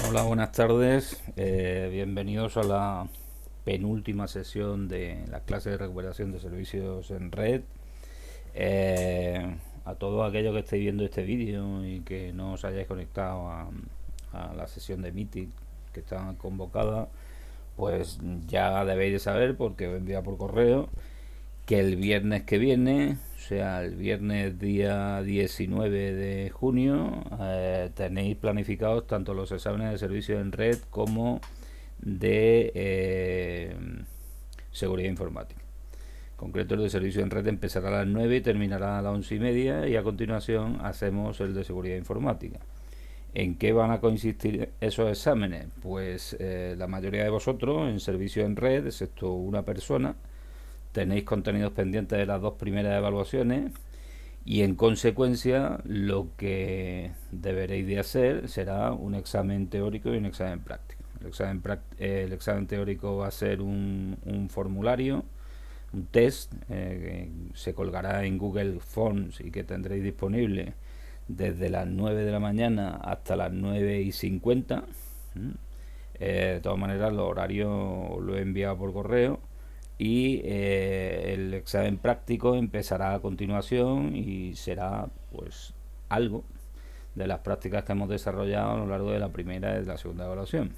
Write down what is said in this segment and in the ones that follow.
Hola, buenas tardes. Bienvenidos a la penúltima sesión de la clase de recuperación de servicios en red. A todos aquellos que estéis viendo este vídeo y que no os hayáis conectado a la sesión de Meeting que está convocada, pues ya debéis de saber, porque os envía por correo, que el viernes que viene, o sea, el viernes día 19 de junio, tenéis planificados tanto los exámenes de servicio en red como de seguridad informática. En concreto, el de servicio en red empezará a las 9 y terminará a las 11:30, y a continuación hacemos el de seguridad informática. ¿En qué van a consistir esos exámenes? Pues la mayoría de vosotros en servicio en red, excepto una persona, tenéis contenidos pendientes de las dos primeras evaluaciones, y en consecuencia lo que deberéis de hacer será un examen teórico y un examen práctico. El examen teórico va a ser un formulario, un test, que se colgará en Google Forms y que tendréis disponible desde las 9 de la mañana hasta las 9:50. De todas maneras, los horarios lo he enviado por correo, y el examen práctico empezará a continuación y será pues algo de las prácticas que hemos desarrollado a lo largo de la primera y de la segunda evaluación.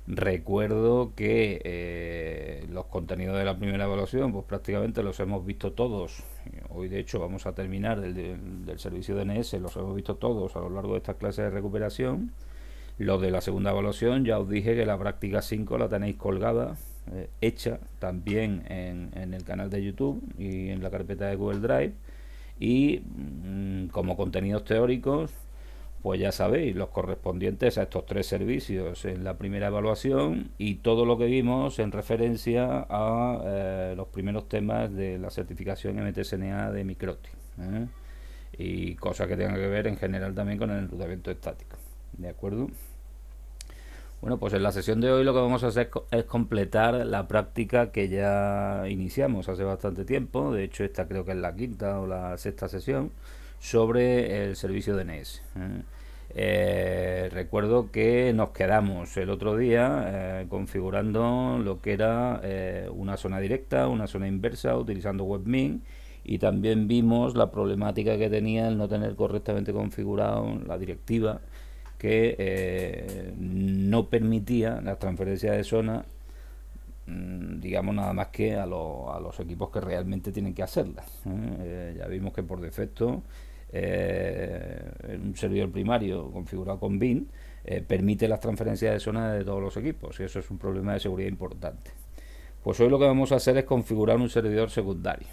Recuerdo que los contenidos de la primera evaluación pues prácticamente los hemos visto todos. Hoy de hecho vamos a terminar del servicio de DNS, los hemos visto todos a lo largo de estas clases de recuperación. Lo de la segunda evaluación, ya os dije que la práctica 5 la tenéis colgada, hecha también en el canal de YouTube y en la carpeta de Google Drive. Y como contenidos teóricos, pues ya sabéis, los correspondientes a estos tres servicios en la primera evaluación, y todo lo que vimos en referencia a los primeros temas de la certificación MTSNA de Microti, y cosas que tengan que ver en general también con el enrutamiento estático. ¿De acuerdo? Bueno, pues en la sesión de hoy lo que vamos a hacer es completar la práctica que ya iniciamos hace bastante tiempo. De hecho, esta creo que es la quinta o la sexta sesión sobre el servicio DNS. Recuerdo que nos quedamos el otro día configurando lo que era una zona directa, una zona inversa, utilizando WebMin, y también vimos la problemática que tenía el no tener correctamente configurado la directiva que no permitía la transferencia de zona, digamos, nada más que a los equipos que realmente tienen que hacerlas. Ya vimos que por defecto un servidor primario configurado con bin permite las transferencias de zona de todos los equipos, y eso es un problema de seguridad importante. Pues hoy lo que vamos a hacer es configurar un servidor secundario.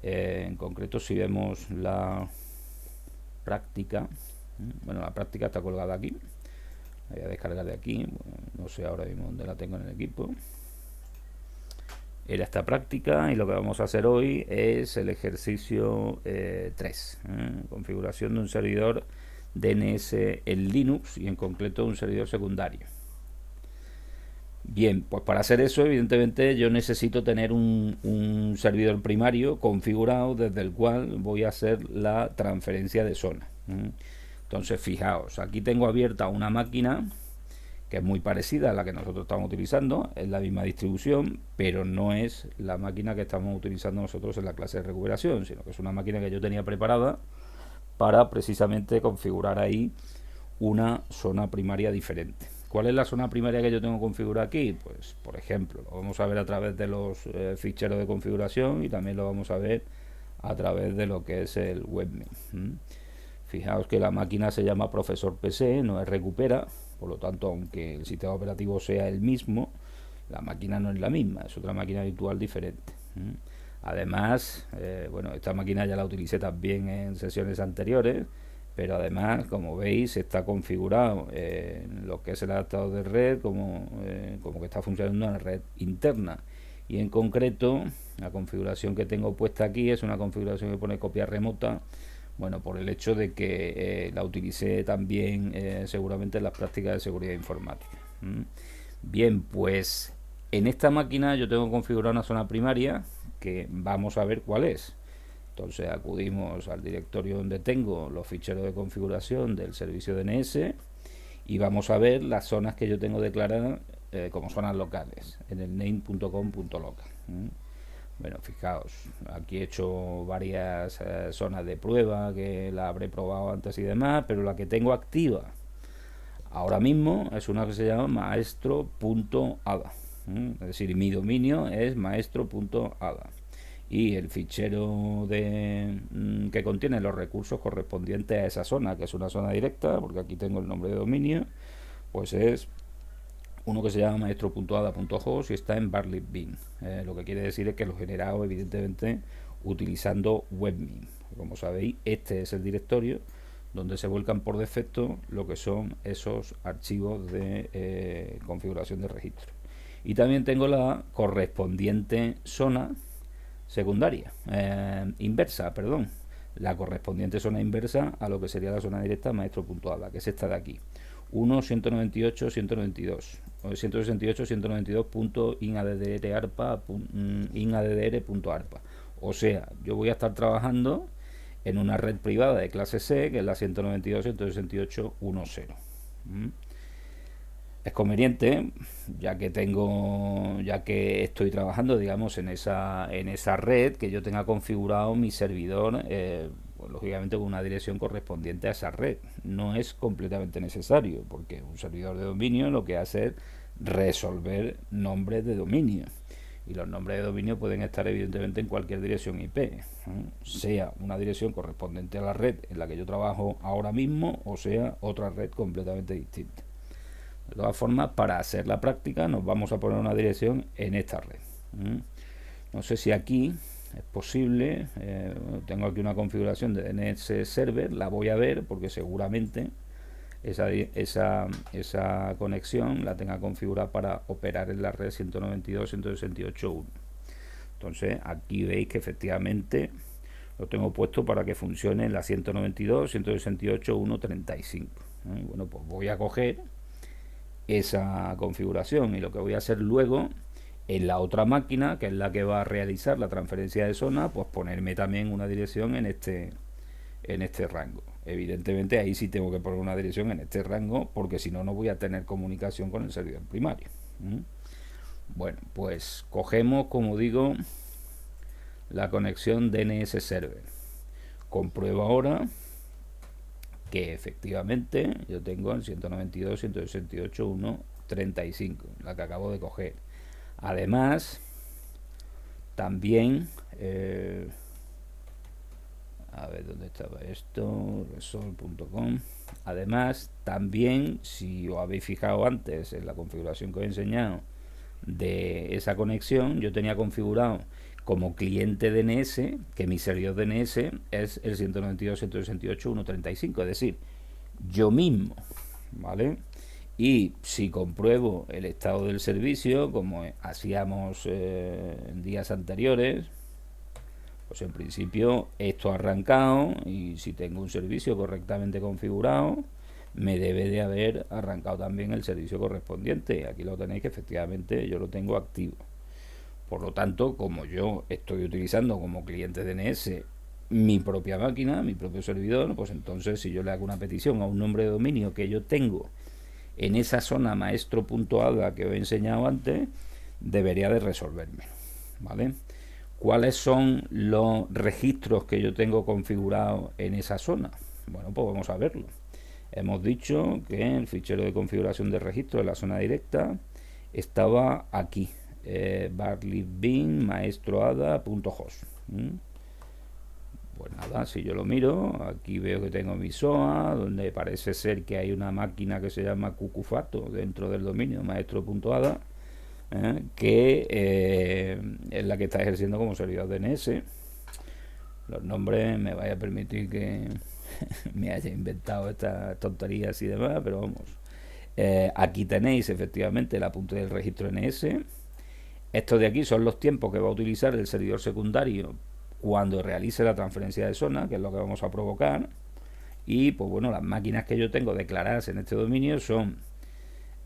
En concreto, si vemos la práctica, bueno, la práctica está colgada aquí, la voy a descargar de aquí, bueno, no sé ahora mismo dónde la tengo en el equipo. Era esta práctica, y lo que vamos a hacer hoy es el ejercicio 3, configuración de un servidor DNS en Linux, y en concreto un servidor secundario. Bien, pues para hacer eso, evidentemente, yo necesito tener un servidor primario configurado desde el cual voy a hacer la transferencia de zona. Entonces, fijaos, aquí tengo abierta una máquina que es muy parecida a la que nosotros estamos utilizando, es la misma distribución, pero no es la máquina que estamos utilizando nosotros en la clase de recuperación, sino que es una máquina que yo tenía preparada para precisamente configurar ahí una zona primaria diferente. ¿Cuál es la zona primaria que yo tengo configurada aquí? Pues, por ejemplo, lo vamos a ver a través de los ficheros de configuración, y también lo vamos a ver a través de lo que es el webmin. Fijaos que la máquina se llama Profesor PC, no es Recupera, por lo tanto, aunque el sistema operativo sea el mismo, la máquina no es la misma, es otra máquina virtual diferente. Además, bueno, esta máquina ya la utilicé también en sesiones anteriores, pero además, como veis, está configurado en lo que es el adaptador de red como que está funcionando en la red interna. Y en concreto, la configuración que tengo puesta aquí es una configuración que pone copia remota, bueno, por el hecho de que la utilicé también seguramente en las prácticas de seguridad informática. Bien, pues en esta máquina yo tengo configurada una zona primaria que vamos a ver cuál es. Entonces acudimos al directorio donde tengo los ficheros de configuración del servicio DNS, y vamos a ver las zonas que yo tengo declaradas como zonas locales en el name.com.local. Bueno, fijaos, aquí he hecho varias zonas de prueba que la habré probado antes y demás, pero la que tengo activa ahora mismo es una que se llama maestro.ada. Es decir, mi dominio es maestro.ada. Y el fichero que contiene los recursos correspondientes a esa zona, que es una zona directa, porque aquí tengo el nombre de dominio, pues es uno que se llama maestro.ada.host y está en Bartlett Bean. Lo que quiere decir es que lo he generado evidentemente utilizando WebMin. Como sabéis, este es el directorio donde se vuelcan por defecto lo que son esos archivos de configuración de registro. Y también tengo la correspondiente zona secundaria, inversa, perdón, la correspondiente zona inversa a lo que sería la zona directa maestro.ada, que es esta de aquí, 1.198.192 o 168.192.inaddr.arpa. O sea, yo voy a estar trabajando en una red privada de clase C, que es la 192.168.10. Es conveniente, ya que estoy trabajando, digamos, en esa red, que yo tenga configurado mi servidor, pues, lógicamente con una dirección correspondiente a esa red. No es completamente necesario, porque un servidor de dominio lo que hace es resolver nombres de dominio, y los nombres de dominio pueden estar evidentemente en cualquier dirección IP, sea una dirección correspondiente a la red en la que yo trabajo ahora mismo, o sea otra red completamente distinta. De todas formas, para hacer la práctica nos vamos a poner una dirección en esta red. No sé si aquí es posible. Tengo aquí una configuración de DNS Server, la voy a ver porque seguramente esa conexión la tenga configurada para operar en la red 192.168.1. Entonces aquí veis que efectivamente lo tengo puesto para que funcione en la 192.168.1.35. Bueno, pues voy a coger esa configuración y lo que voy a hacer luego en la otra máquina, que es la que va a realizar la transferencia de zona, pues ponerme también una dirección en este rango. Evidentemente ahí sí tengo que poner una dirección en este rango, porque si no, no voy a tener comunicación con el servidor primario. Bueno, pues cogemos, como digo, la conexión DNS Server. Compruebo ahora que efectivamente yo tengo el 192.168.1.35, la que acabo de coger. Además, también a ver dónde estaba esto, resol.com. Además, también, si os habéis fijado antes en la configuración que os he enseñado de esa conexión, yo tenía configurado como cliente DNS que mi servidor DNS es el 192.168.1.35, es decir, yo mismo, ¿vale? Y si compruebo el estado del servicio, como hacíamos en días anteriores, pues en principio esto ha arrancado, y si tengo un servicio correctamente configurado, me debe de haber arrancado también el servicio correspondiente. Aquí lo tenéis, que efectivamente yo lo tengo activo. Por lo tanto, como yo estoy utilizando como cliente DNS mi propia máquina, mi propio servidor, pues entonces si yo le hago una petición a un nombre de dominio que yo tengo en esa zona maestro.ada que os he enseñado antes, debería de resolverme, ¿vale? ¿Cuáles son los registros que yo tengo configurados en esa zona? Bueno, pues vamos a verlo. Hemos dicho que el fichero de configuración de registro de la zona directa estaba aquí, Bartlett Bean maestroada.host. Pues nada, si yo lo miro, aquí veo que tengo mi SOA, donde parece ser que hay una máquina que se llama Cucufato dentro del dominio maestro.ada, que es la que está ejerciendo como servidor DNS. Los nombres me vaya a permitir que me haya inventado estas tonterías y demás, pero vamos. Aquí tenéis efectivamente el apunte del registro DNS. Estos de aquí son los tiempos que va a utilizar el servidor secundario cuando realice la transferencia de zona, que es lo que vamos a provocar. Y pues bueno, las máquinas que yo tengo declaradas en este dominio son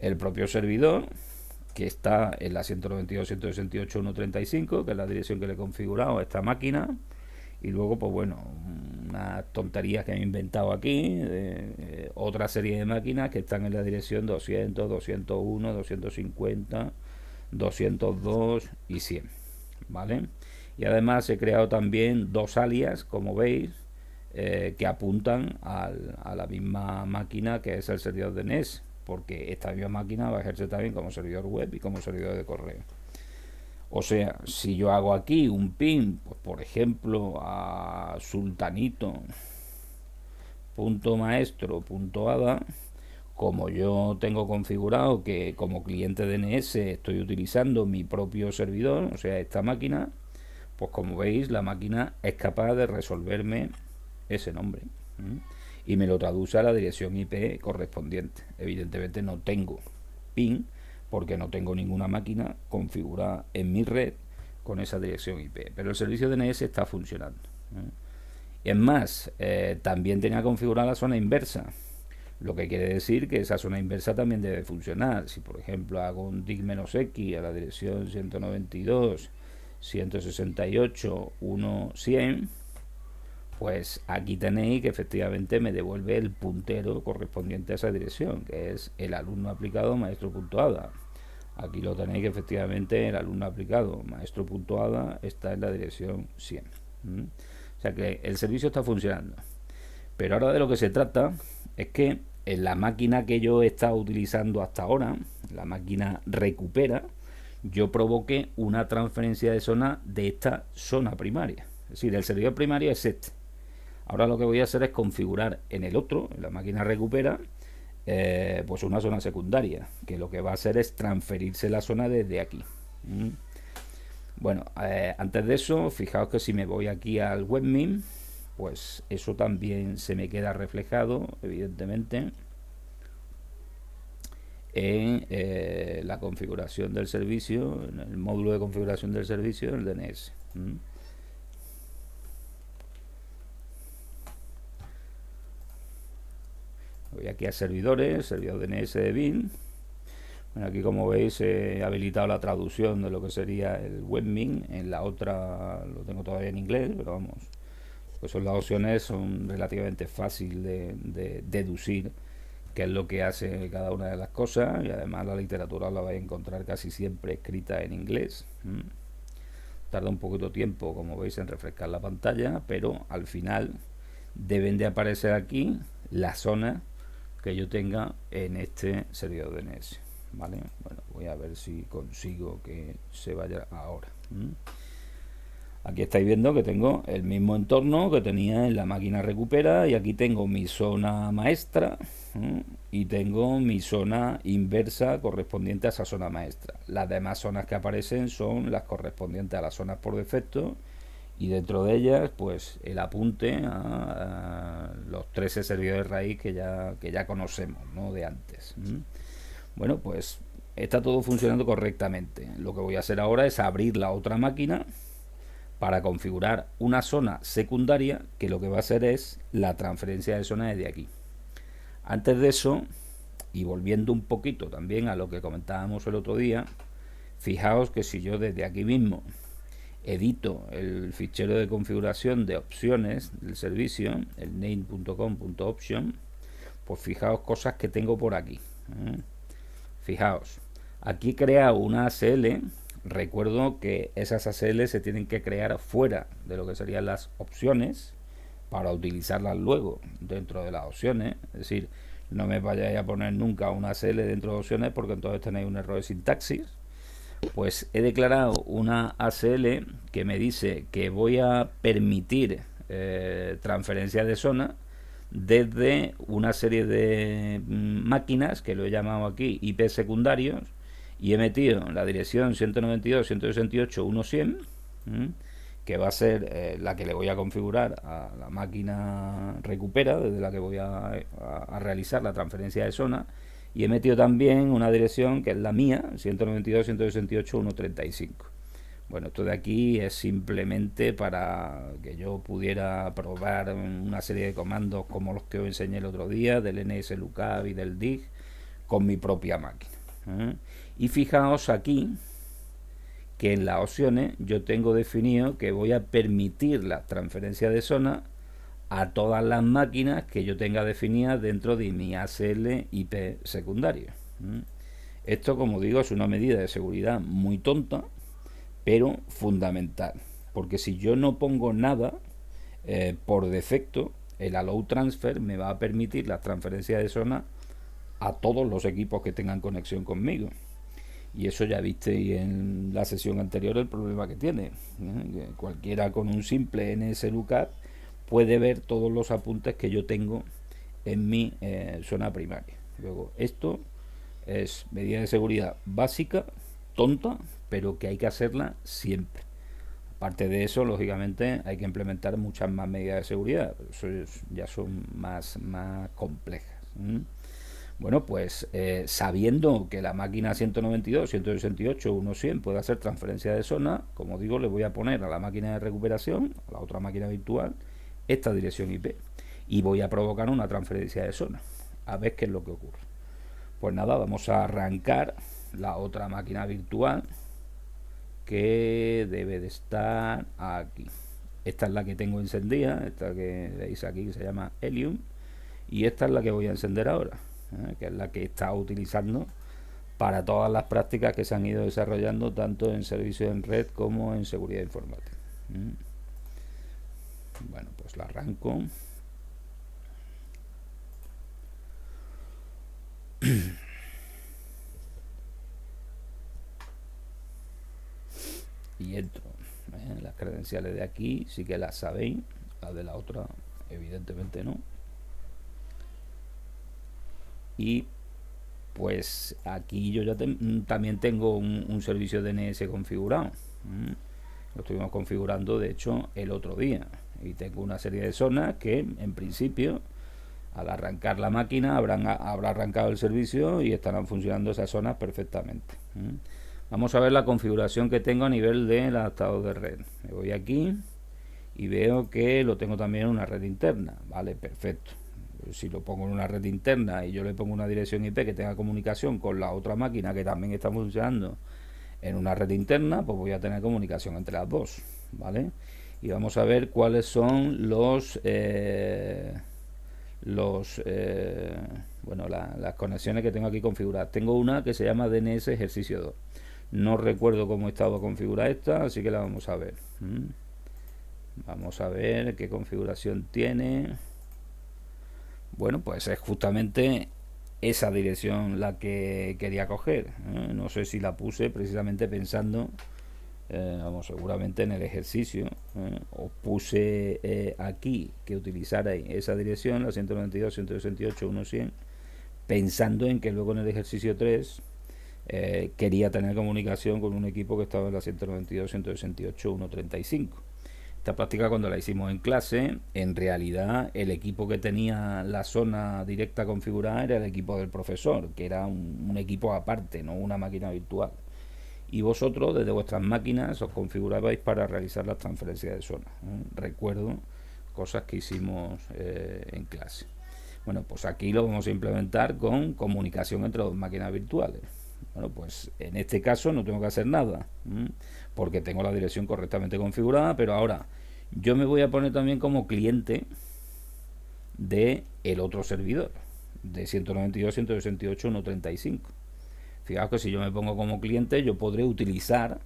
el propio servidor, que está en la 192.168.1.35, que es la dirección que le he configurado a esta máquina, y luego pues bueno, unas tonterías que me he inventado aquí, otra serie de máquinas que están en la dirección 200, 201, 250, 202 y 100, ¿vale? Y además he creado también dos alias, como veis, que apuntan a la misma máquina que es el servidor de NES, porque esta misma máquina va a ejercer también como servidor web y como servidor de correo. O sea, si yo hago aquí un pin, pues por ejemplo, a sultanito.maestro.ada, como yo tengo configurado que como cliente DNS estoy utilizando mi propio servidor, o sea, esta máquina, pues como veis, la máquina es capaz de resolverme ese nombre. Y me lo traduce a la dirección IP correspondiente. Evidentemente no tengo PIN porque no tengo ninguna máquina configurada en mi red con esa dirección IP, pero el servicio DNS está funcionando. Es más, también tenía configurada la zona inversa, lo que quiere decir que esa zona inversa también debe funcionar. Si por ejemplo hago un dig-x a la dirección 192.168.1.100, pues aquí tenéis que efectivamente me devuelve el puntero correspondiente a esa dirección, que es el alumno aplicado maestro.ada. Aquí lo tenéis que efectivamente el alumno aplicado maestro.ada está en la dirección 100. O sea que el servicio está funcionando. Pero ahora de lo que se trata es que en la máquina que yo he estado utilizando hasta ahora, la máquina recupera, yo provoqué una transferencia de zona de esta zona primaria. Es decir, el servidor primario es este. Ahora lo que voy a hacer es configurar en el otro, en la máquina recupera, pues una zona secundaria, que lo que va a hacer es transferirse la zona desde aquí. Bueno, antes de eso, fijaos que si me voy aquí al webmin, pues eso también se me queda reflejado, evidentemente, en la configuración del servicio, en el módulo de configuración del servicio del DNS. Voy aquí a servidores, servidor DNS de bin. Bueno, aquí como veis he habilitado la traducción de lo que sería el webmin. En la otra lo tengo todavía en inglés, pero vamos, pues las opciones son relativamente fáciles de deducir qué es lo que hace cada una de las cosas, y además la literatura la vais a encontrar casi siempre escrita en inglés. Tarda un poquito de tiempo, como veis, en refrescar la pantalla, pero al final deben de aparecer aquí las zonas que yo tenga en este servidor DNS, ¿vale? Bueno, voy a ver si consigo que se vaya ahora. Aquí estáis viendo que tengo el mismo entorno que tenía en la máquina recupera, y aquí tengo mi zona maestra y tengo mi zona inversa correspondiente a esa zona maestra. Las demás zonas que aparecen son las correspondientes a las zonas por defecto, y dentro de ellas pues el apunte a los 13 servidores raíz que ya conocemos, ¿no?, de antes. Bueno, pues está todo funcionando correctamente. Lo que voy a hacer ahora es abrir la otra máquina para configurar una zona secundaria que lo que va a hacer es la transferencia de zona desde aquí. Antes de eso, y volviendo un poquito también a lo que comentábamos el otro día, fijaos que si yo desde aquí mismo edito el fichero de configuración de opciones del servicio, el name.com.option, pues fijaos cosas que tengo por aquí. Fijaos, aquí he creado una ACL. Recuerdo que esas ACL se tienen que crear fuera de lo que serían las opciones para utilizarlas luego dentro de las opciones. Es decir, no me vayáis a poner nunca una ACL dentro de opciones, porque entonces tenéis un error de sintaxis. Pues he declarado una ACL que me dice que voy a permitir transferencia de zona desde una serie de máquinas que lo he llamado aquí IP secundarios, y he metido la dirección 192.168.1.100, que va a ser la que le voy a configurar a la máquina recupera, desde la que voy a realizar la transferencia de zona. Y he metido también una dirección que es la mía, 192.168.1.35. Bueno, esto de aquí es simplemente para que yo pudiera probar una serie de comandos como los que os enseñé el otro día, del nslookup y del dig, con mi propia máquina. Y fijaos aquí que en las opciones yo tengo definido que voy a permitir la transferencia de zona a todas las máquinas que yo tenga definidas dentro de mi ASL IP secundario. Esto, como digo, es una medida de seguridad muy tonta, pero fundamental, porque si yo no pongo nada, por defecto el allow transfer me va a permitir la transferencia de zona a todos los equipos que tengan conexión conmigo. Y eso ya visteis en la sesión anterior el problema que tiene. Que cualquiera con un simple NSLookup puede ver todos los apuntes que yo tengo en mi zona primaria. Luego, esto es medida de seguridad básica, tonta, pero que hay que hacerla siempre. Aparte de eso, lógicamente, hay que implementar muchas más medidas de seguridad. Eso ya son más complejas. Bueno, pues sabiendo que la máquina 192, 168, 100 puede hacer transferencia de zona, como digo, le voy a poner a la máquina de recuperación, a la otra máquina virtual, esta dirección IP. Y voy a provocar una transferencia de zona. A ver qué es lo que ocurre. Pues nada, vamos a arrancar la otra máquina virtual, que debe de estar aquí. Esta es la que tengo encendida, esta que veis aquí, que se llama Helium, y esta es la que voy a encender ahora, que es la que está utilizando para todas las prácticas que se han ido desarrollando tanto en servicios en red como en seguridad informática. Bueno, pues la arranco. Y entro. Las credenciales de aquí sí que las sabéis, las de la otra evidentemente no. Y pues aquí yo ya también tengo un servicio DNS configurado. Lo estuvimos configurando de hecho el otro día, y tengo una serie de zonas que en principio al arrancar la máquina habrá arrancado el servicio y estarán funcionando esas zonas perfectamente. Vamos a ver la configuración que tengo a nivel del adaptador de red. Me voy aquí y veo que lo tengo también en una red interna. Vale, perfecto. Si lo pongo en una red interna y yo le pongo una dirección IP que tenga comunicación con la otra máquina que también está funcionando en una red interna, pues voy a tener comunicación entre las dos, ¿vale? Y vamos a ver cuáles son las conexiones que tengo aquí configuradas. Tengo una que se llama DNS ejercicio 2. No recuerdo cómo estaba configurada esta, así que la vamos a ver. Vamos a ver qué configuración tiene. Bueno, pues es justamente esa dirección la que quería coger. No sé si la puse precisamente pensando, seguramente en el ejercicio. Os puse aquí que utilizarais esa dirección, la 192, 168, 100, pensando en que luego en el ejercicio 3 quería tener comunicación con un equipo que estaba en la 192, 168, 135. Esta práctica, cuando la hicimos en clase, en realidad el equipo que tenía la zona directa configurada era el equipo del profesor, que era un equipo aparte, no una máquina virtual. Y vosotros desde vuestras máquinas os configurabais para realizar las transferencias de zona. Recuerdo cosas que hicimos en clase. Bueno, pues aquí lo vamos a implementar con comunicación entre dos máquinas virtuales. Bueno, pues en este caso no tengo que hacer nada, porque tengo la dirección correctamente configurada, pero ahora yo me voy a poner también como cliente de el otro servidor, de 192, 168, 135. Fijaos que si yo me pongo como cliente, yo podré utilizar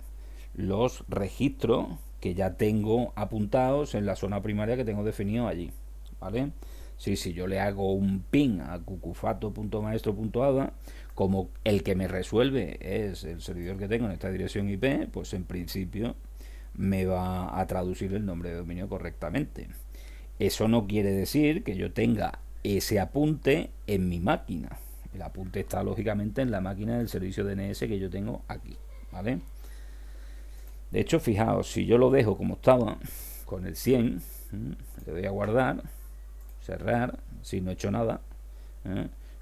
los registros que ya tengo apuntados en la zona primaria que tengo definido allí, ¿vale? Si yo le hago un ping a cucufato.maestro.ada, como el que me resuelve es el servidor que tengo en esta dirección IP, pues en principio me va a traducir el nombre de dominio correctamente. Eso no quiere decir que yo tenga ese apunte en mi máquina. El apunte está lógicamente en la máquina del servicio DNS que yo tengo aquí, ¿vale? De hecho, fijaos, si yo lo dejo como estaba, con el 100, le doy a guardar, cerrar, si no he hecho nada,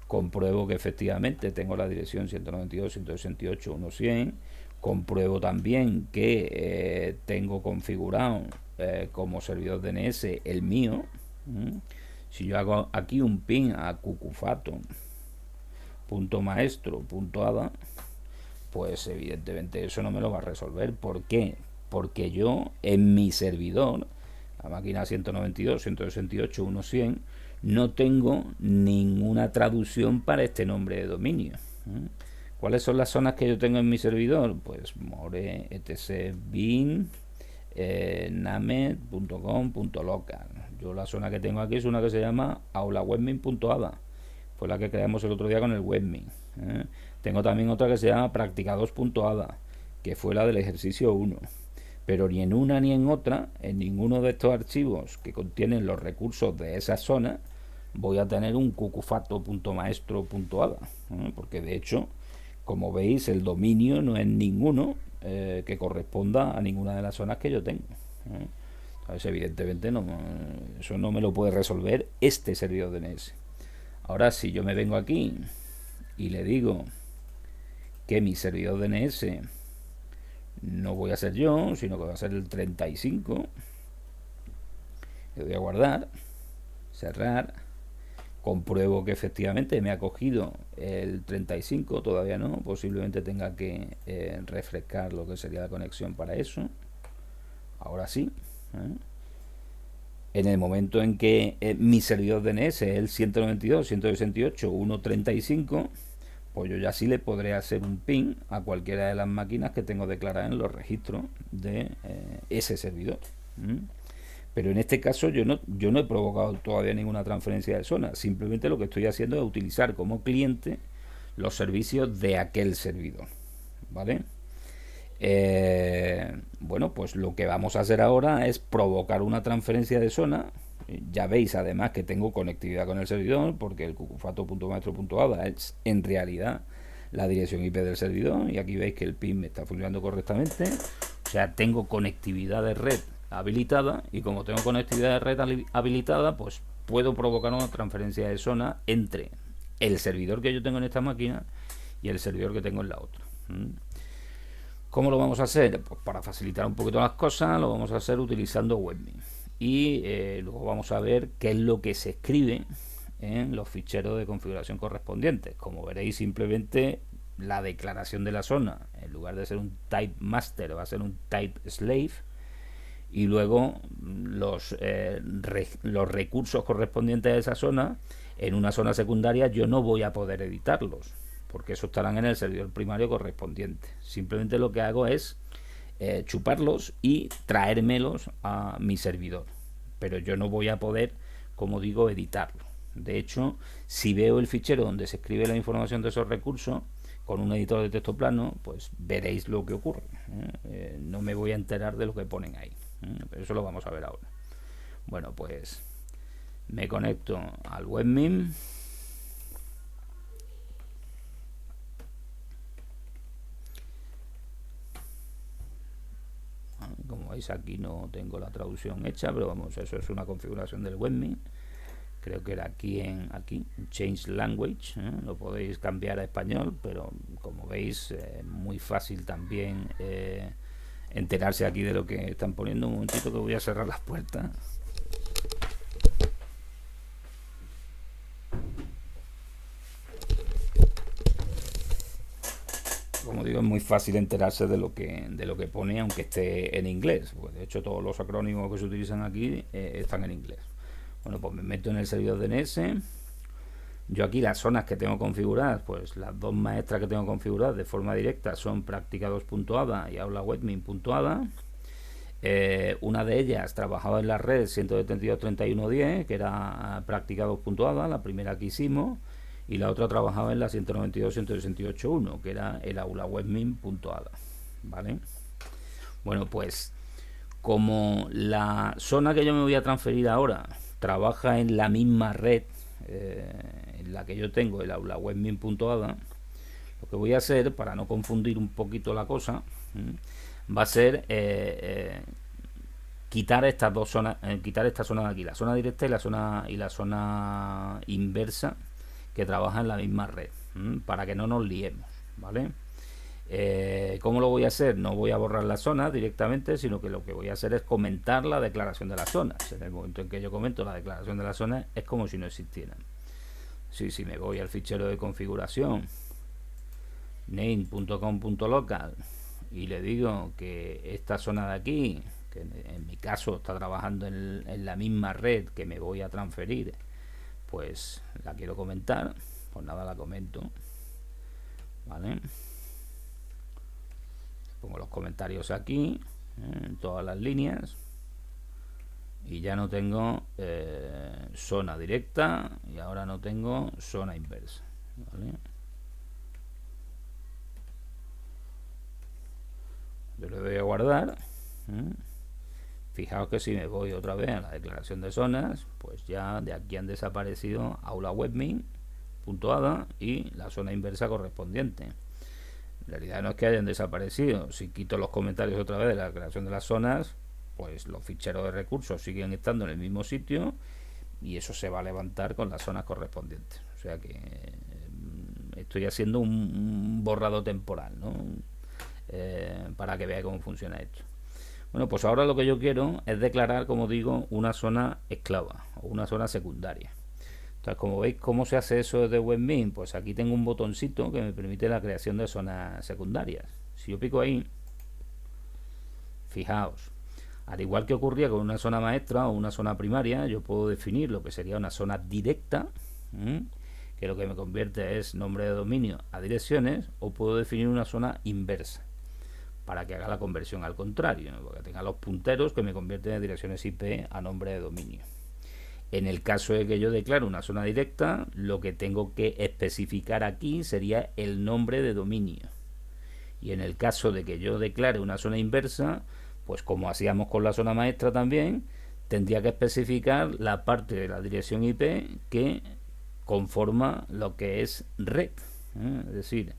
compruebo que efectivamente tengo la dirección 192, 168, 100, compruebo también que tengo configurado como servidor DNS el mío. Si yo hago aquí un ping a cucufato.maestro.ada, pues evidentemente eso no me lo va a resolver. ¿Por qué? Porque yo en mi servidor, la máquina 192, 168, 100, no tengo ninguna traducción para este nombre de dominio. ¿Cuáles son las zonas que yo tengo en mi servidor? Pues more, etc, bin, named.com.local. Yo la zona que tengo aquí es una que se llama aulawebmin.ada. Fue la que creamos el otro día con el webmin. Tengo también otra que se llama practica2.ada, que fue la del ejercicio 1. Pero ni en una ni en otra, en ninguno de estos archivos que contienen los recursos de esa zona, voy a tener un cucufato.maestro.ada, porque de hecho, como veis, el dominio no es ninguno que corresponda a ninguna de las zonas que yo tengo. Entonces, evidentemente, eso no me lo puede resolver este servidor DNS. Ahora, si yo me vengo aquí y le digo que mi servidor DNS no voy a ser yo, sino que va a ser el 35, le doy a guardar, cerrar, compruebo que efectivamente me ha cogido el 35, todavía no, posiblemente tenga que refrescar lo que sería la conexión para eso. Ahora sí. En el momento en que mi servidor DNS es el 192, 168, 135, pues yo ya sí le podré hacer un ping a cualquiera de las máquinas que tengo declaradas en los registros de ese servidor. Pero en este caso yo no he provocado todavía ninguna transferencia de zona. Simplemente lo que estoy haciendo es utilizar como cliente los servicios de aquel servidor. ¿Vale? Bueno, pues lo que vamos a hacer ahora es provocar una transferencia de zona. Ya veis además que tengo conectividad con el servidor, porque el cucufato.maestro.ada es en realidad la dirección IP del servidor, y aquí veis que el PIN me está funcionando correctamente. O sea, tengo conectividad de red habilitada, y como tengo conectividad de red habilitada, pues puedo provocar una transferencia de zona entre el servidor que yo tengo en esta máquina y el servidor que tengo en la otra. ¿Cómo lo vamos a hacer? Pues para facilitar un poquito las cosas, lo vamos a hacer utilizando webmin. Y luego vamos a ver qué es lo que se escribe en los ficheros de configuración correspondientes. Como veréis, simplemente la declaración de la zona, en lugar de ser un type master, va a ser un type slave. Y luego los recursos correspondientes a esa zona, en una zona secundaria, yo no voy a poder editarlos, porque eso estarán en el servidor primario correspondiente. Simplemente lo que hago es chuparlos y traérmelos a mi servidor, pero yo no voy a poder, como digo, editarlo. De hecho, si veo el fichero donde se escribe la información de esos recursos con un editor de texto plano, pues veréis lo que ocurre. No me voy a enterar de lo que ponen ahí. Pero eso lo vamos a ver ahora. Bueno, pues me conecto al webmin. Como veis, aquí no tengo la traducción hecha, pero vamos, eso es una configuración del webmin. Creo que era aquí change language, lo podéis cambiar a español, pero como veis es muy fácil también enterarse aquí de lo que están poniendo. Un momentito que voy a cerrar las puertas. Como digo, es muy fácil enterarse de lo que pone, aunque esté en inglés. Pues de hecho, todos los acrónimos que se utilizan aquí están en inglés. Bueno, pues me meto en el servidor DNS. Yo aquí las zonas que tengo configuradas, pues las dos maestras que tengo configuradas de forma directa son practica2.ada y aulawebmin.ada. Una de ellas trabajaba en la red 172.31.10, que era practica2.ada, la primera que hicimos, y la otra trabajaba en la 192.168.1, que era el aulawebmin.ada. ¿Vale? Bueno, pues como la zona que yo me voy a transferir ahora trabaja en la misma red en la que yo tengo el aulawebmin.ada, lo que voy a hacer, para no confundir un poquito la cosa, va a ser quitar estas dos zonas, quitar esta zona de aquí, la zona directa y la zona inversa, que trabaja en la misma red, para que no nos liemos, ¿vale? ¿Cómo lo voy a hacer? No voy a borrar la zona directamente, sino que lo que voy a hacer es comentar la declaración de las zonas. En el momento en que yo comento la declaración de las zonas, es como si no existieran. Si me voy al fichero de configuración, name.com.local, y le digo que esta zona de aquí, que en mi caso está trabajando en la misma red que me voy a transferir, pues la quiero comentar, pues nada, la comento, ¿vale? Pongo los comentarios aquí, en todas las líneas, y ya no tengo zona directa y ahora no tengo zona inversa, ¿vale? Yo le doy a guardar. Fijaos que si me voy otra vez a la declaración de zonas, pues ya de aquí han desaparecido aula webmin, puntuada, y la zona inversa correspondiente. En realidad no es que hayan desaparecido. Si quito los comentarios otra vez de la declaración de las zonas, pues los ficheros de recursos siguen estando en el mismo sitio y eso se va a levantar con las zonas correspondientes. O sea que estoy haciendo un borrado temporal, ¿no? Para que vea cómo funciona esto. Bueno, pues ahora lo que yo quiero es declarar, como digo, una zona esclava o una zona secundaria. Entonces, como veis, ¿cómo se hace eso desde webmin? Pues aquí tengo un botoncito que me permite la creación de zonas secundarias. Si yo pico ahí, fijaos, al igual que ocurría con una zona maestra o una zona primaria, yo puedo definir lo que sería una zona directa, que lo que me convierte es nombre de dominio a direcciones, o puedo definir una zona inversa, para que haga la conversión al contrario, ¿no? Porque tenga los punteros que me convierten en direcciones IP a nombre de dominio. En el caso de que yo declare una zona directa, lo que tengo que especificar aquí sería el nombre de dominio. Y en el caso de que yo declare una zona inversa, pues como hacíamos con la zona maestra también, tendría que especificar la parte de la dirección IP que conforma lo que es red, es decir,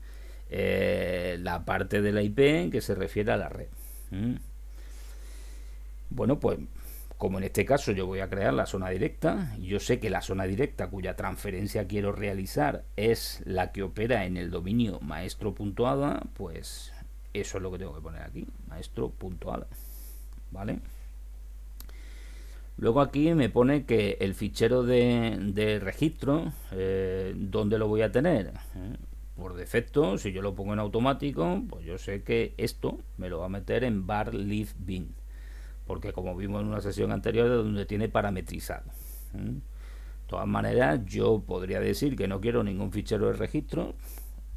la parte de la IP que se refiere a la red. Bueno, pues como en este caso yo voy a crear la zona directa, yo sé que la zona directa cuya transferencia quiero realizar es la que opera en el dominio maestro.ada, pues eso es lo que tengo que poner aquí, maestro.ada, ¿vale? Luego aquí me pone que el fichero de registro, ¿dónde lo voy a tener? Por defecto, si yo lo pongo en automático, pues yo sé que esto me lo va a meter en var lib bin, porque como vimos en una sesión anterior, de donde tiene parametrizado. De todas maneras, yo podría decir que no quiero ningún fichero de registro.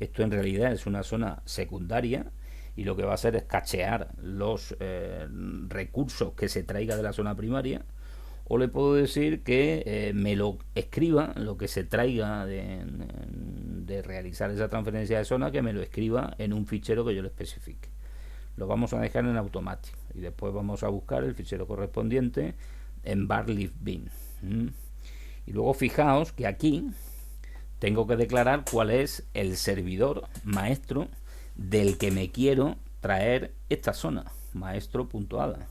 Esto en realidad es una zona secundaria y lo que va a hacer es cachear los recursos que se traiga de la zona primaria. O le puedo decir que me lo escriba, lo que se traiga de realizar esa transferencia de zona, que me lo escriba en un fichero que yo le especifique. Lo vamos a dejar en automático y después vamos a buscar el fichero correspondiente en var lib bin. Y luego fijaos que aquí tengo que declarar cuál es el servidor maestro del que me quiero traer esta zona, maestro.ada.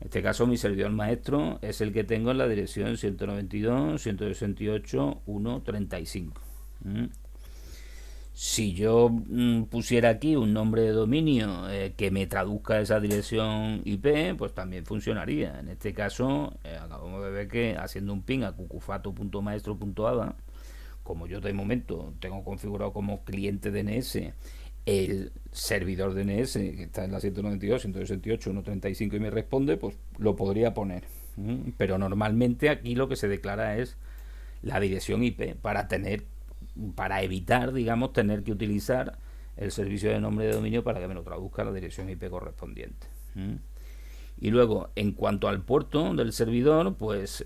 En este caso mi servidor maestro es el que tengo en la dirección 192.168.1.35. Si yo pusiera aquí un nombre de dominio que me traduzca esa dirección IP, pues también funcionaría. En este caso, acabamos de ver que haciendo un ping a cucufato.maestro.ada, como yo de momento tengo configurado como cliente DNS el servidor DNS que está en la 192.168.1.35 y me responde, pues lo podría poner. Pero normalmente aquí lo que se declara es la dirección IP para evitar, digamos, tener que utilizar el servicio de nombre de dominio para que me lo traduzca a la dirección IP correspondiente. Y luego, en cuanto al puerto del servidor, pues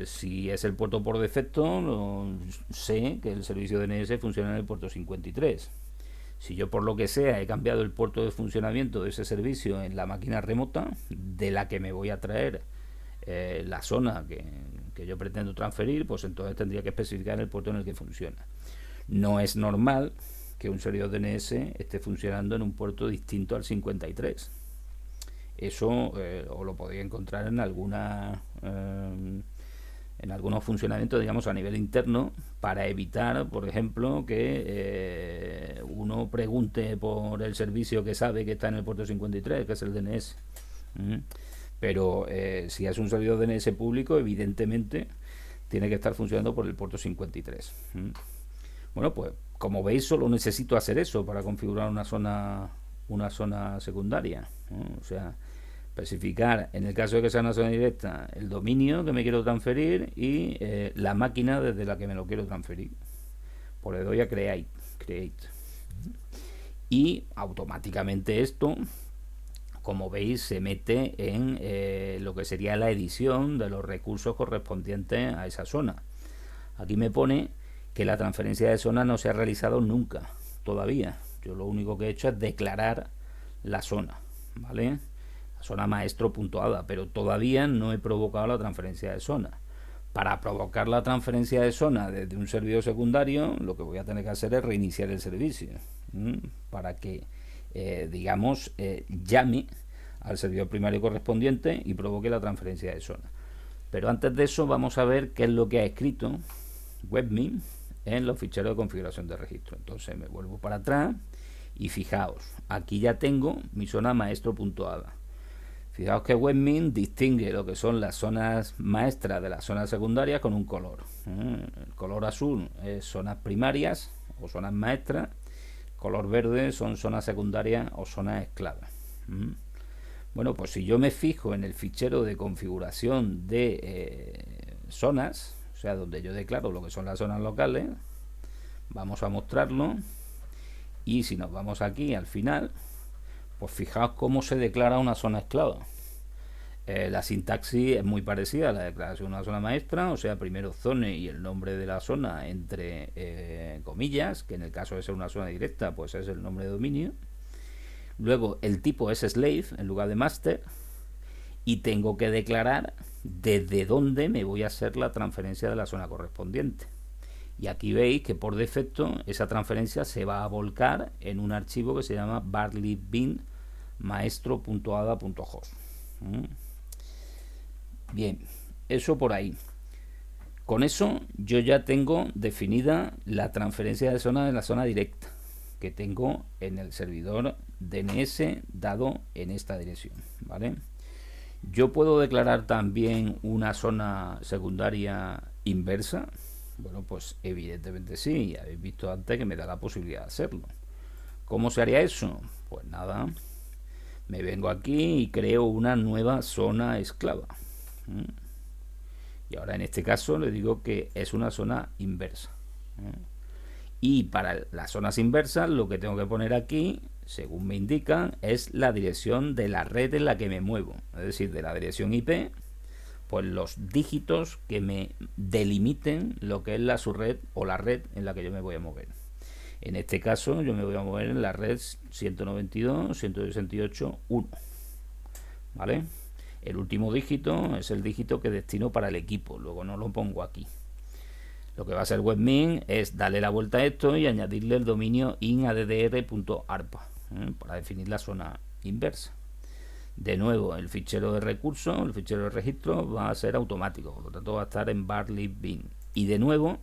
si es el puerto por defecto, sé que el servicio DNS funciona en el puerto 53. Si yo por lo que sea he cambiado el puerto de funcionamiento de ese servicio en la máquina remota de la que me voy a traer la zona que yo pretendo transferir, pues entonces tendría que especificar el puerto en el que funciona. No es normal que un servidor DNS esté funcionando en un puerto distinto al 53. Eso os lo podéis encontrar en algunos funcionamientos, digamos, a nivel interno, para evitar, por ejemplo, que uno pregunte por el servicio que sabe que está en el puerto 53, que es el DNS. Pero si es un servidor DNS público, evidentemente tiene que estar funcionando por el puerto 53. Bueno, pues como veis, solo necesito hacer eso para configurar una zona secundaria. O sea, especificar, en el caso de que sea una zona directa, el dominio que me quiero transferir y la máquina desde la que me lo quiero transferir. Pues le doy a create. Y automáticamente esto, como veis, se mete en lo que sería la edición de los recursos correspondientes a esa zona. Aquí me pone que la transferencia de zona no se ha realizado nunca, todavía. Yo lo único que he hecho es declarar la zona, ¿vale? La zona maestro.ada, pero todavía no he provocado la transferencia de zona. Para provocar la transferencia de zona desde un servidor secundario, lo que voy a tener que hacer es reiniciar el servicio, para que, digamos, llame al servidor primario correspondiente y provoque la transferencia de zona. Pero antes de eso vamos a ver qué es lo que ha escrito webmin en los ficheros de configuración de registro. Entonces me vuelvo para atrás y fijaos, aquí ya tengo mi zona maestro.ada. Fijaos que webmin distingue lo que son las zonas maestras de las zonas secundarias con un color. El color azul es zonas primarias o zonas maestras. El color verde son zonas secundarias o zonas esclavas. Bueno, pues si yo me fijo en el fichero de configuración de zonas, o sea, donde yo declaro lo que son las zonas locales, vamos a mostrarlo. Y si nos vamos aquí al final, pues fijaos cómo se declara una zona esclava. La sintaxis es muy parecida a la declaración de una zona maestra, o sea, primero zone y el nombre de la zona entre comillas, que en el caso de ser una zona directa, pues es el nombre de dominio. Luego el tipo es slave en lugar de master y tengo que declarar desde dónde me voy a hacer la transferencia de la zona correspondiente. Y aquí veis que por defecto esa transferencia se va a volcar en un archivo que se llama barleybin maestro.ada.host. Bien, eso por ahí. Con eso yo ya tengo definida la transferencia de zona de la zona directa que tengo en el servidor DNS dado en esta dirección, ¿vale? Yo puedo declarar también una zona secundaria inversa. Bueno, pues evidentemente sí, habéis visto antes que me da la posibilidad de hacerlo. ¿Cómo se haría eso? Pues nada, me vengo aquí y creo una nueva zona esclava. Y ahora en este caso le digo que es una zona inversa. Y para las zonas inversas lo que tengo que poner aquí, según me indican, es la dirección de la red en la que me muevo. Es decir, de la dirección IP, pues los dígitos que me delimiten lo que es la subred o la red en la que yo me voy a mover. En este caso yo me voy a mover en la red 192.168.1, ¿vale? El último dígito es el dígito que destino para el equipo, luego no lo pongo aquí. Lo que va a hacer webmin es darle la vuelta a esto y añadirle el dominio inaddr.arpa para definir la zona inversa. De nuevo, el fichero de recursos, el fichero de registro va a ser automático, por lo tanto va a estar en barleybin. Y de nuevo,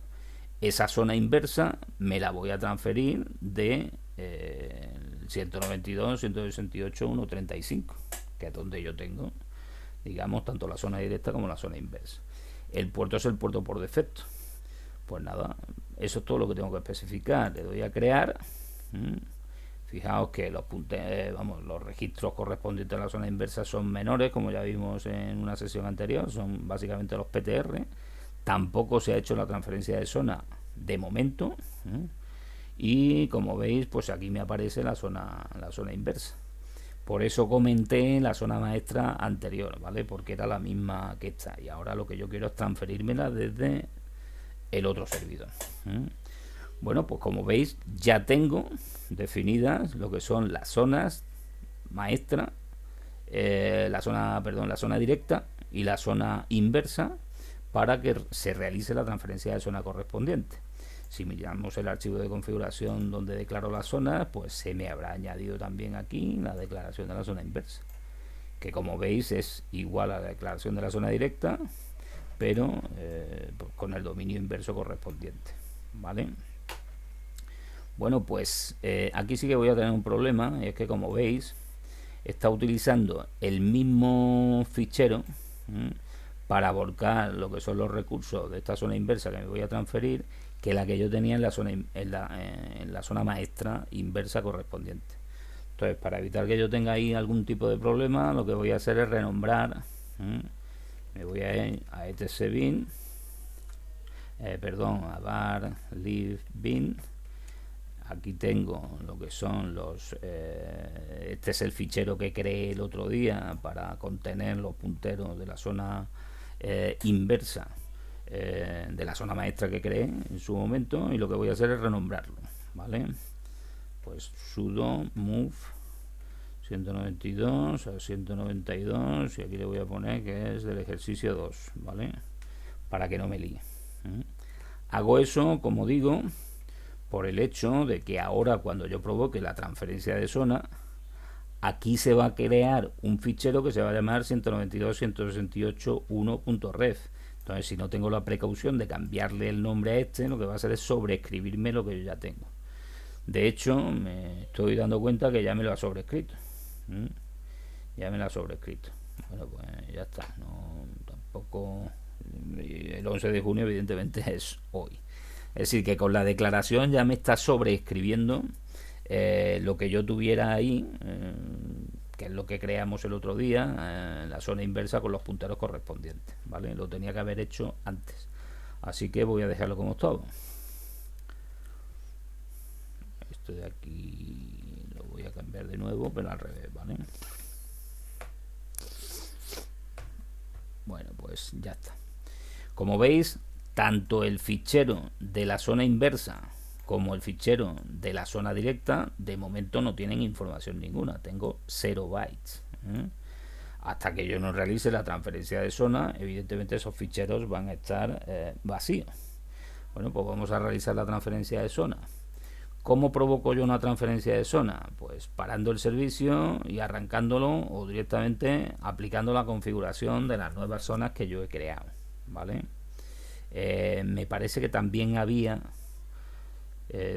esa zona inversa me la voy a transferir de 192.168.1.35, que es donde yo tengo, digamos, tanto la zona directa como la zona inversa. El puerto es el puerto por defecto. Pues nada, eso es todo lo que tengo que especificar. Le doy a crear. Fijaos que los los registros correspondientes a la zona inversa son menores, como ya vimos en una sesión anterior, son básicamente los PTR. Tampoco se ha hecho la transferencia de zona de momento. Y como veis, pues aquí me aparece la zona inversa. Por eso comenté la zona maestra anterior, ¿vale? Porque era la misma que esta. Y ahora lo que yo quiero es transferírmela desde el otro servidor. Bueno, pues como veis ya tengo definidas lo que son las zonas maestra, la zona directa y la zona inversa para que se realice la transferencia de zona correspondiente. Si miramos el archivo de configuración donde declaro las zonas, pues se me habrá añadido también aquí la declaración de la zona inversa, que como veis es igual a la declaración de la zona directa, pero pues con el dominio inverso correspondiente, ¿vale? Bueno, pues aquí sí que voy a tener un problema, y es que como veis está utilizando el mismo fichero para volcar lo que son los recursos de esta zona inversa que me voy a transferir, que la que yo tenía en la zona maestra inversa correspondiente. Entonces, para evitar que yo tenga ahí algún tipo de problema, lo que voy a hacer es renombrar. Me voy a ir a etc bin, a var lib bin. Aquí tengo lo que son los... este es el fichero que creé el otro día para contener los punteros de la zona inversa, de la zona maestra que creé en su momento, y lo que voy a hacer es renombrarlo, ¿vale? Pues sudo move 192 a 192 y aquí le voy a poner que es del ejercicio 2, ¿vale? Para que no me líe. Hago eso, como digo, por el hecho de que ahora cuando yo provoque la transferencia de zona, aquí se va a crear un fichero que se va a llamar 192.168.1.ref. Entonces, si no tengo la precaución de cambiarle el nombre a este, lo que va a hacer es sobreescribirme lo que yo ya tengo. De hecho, me estoy dando cuenta que ya me lo ha sobrescrito. Ya me lo ha sobrescrito. Bueno, pues ya está. No, tampoco... El 11 de junio, evidentemente, es hoy. Es decir, que con la declaración ya me está sobreescribiendo lo que yo tuviera ahí, que es lo que creamos el otro día, la zona inversa con los punteros correspondientes, ¿vale? Lo tenía que haber hecho antes. Así que voy a dejarlo como estaba. Esto de aquí lo voy a cambiar de nuevo, pero al revés, ¿vale? Bueno, pues ya está. Como veis, tanto el fichero de la zona inversa como el fichero de la zona directa de momento no tienen información ninguna. Tengo 0 bytes. Hasta que yo no realice la transferencia de zona, evidentemente esos ficheros van a estar vacíos. Bueno, pues vamos a realizar la transferencia de zona. ¿Cómo provoco yo una transferencia de zona? Pues parando el servicio y arrancándolo, o directamente aplicando la configuración de las nuevas zonas que yo he creado, ¿vale? Me parece que también había,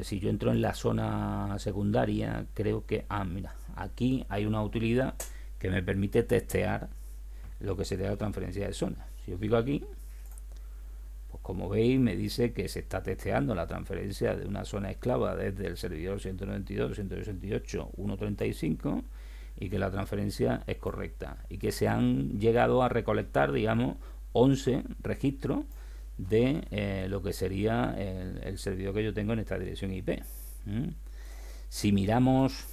si yo entro en la zona secundaria, creo que, mira, aquí hay una utilidad que me permite testear lo que sería la transferencia de zona. Si yo pico aquí, pues como veis me dice que se está testeando la transferencia de una zona esclava desde el servidor 192.168.1.35 y que la transferencia es correcta y que se han llegado a recolectar, digamos, 11 registros de lo que sería el servidor que yo tengo en esta dirección IP. Si miramos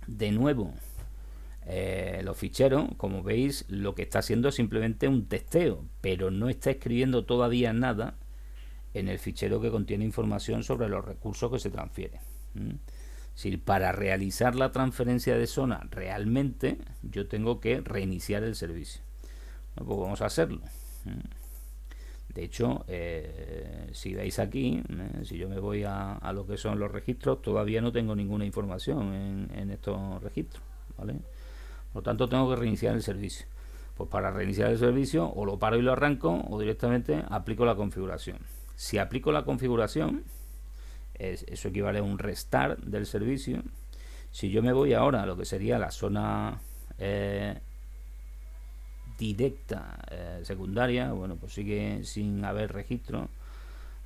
de nuevo los ficheros, como veis, lo que está haciendo es simplemente un testeo, pero no está escribiendo todavía nada en el fichero que contiene información sobre los recursos que se transfieren. Si para realizar la transferencia de zona realmente yo tengo que reiniciar el servicio. Pues vamos a hacerlo. De hecho, si veis aquí, si yo me voy a lo que son los registros, todavía no tengo ninguna información en estos registros, ¿vale? Por lo tanto, tengo que reiniciar el servicio. Pues para reiniciar el servicio, o lo paro y lo arranco, o directamente aplico la configuración. Si aplico la configuración, eso equivale a un restart del servicio. Si yo me voy ahora a lo que sería la zona directa secundaria, bueno, pues sigue sin haber registro,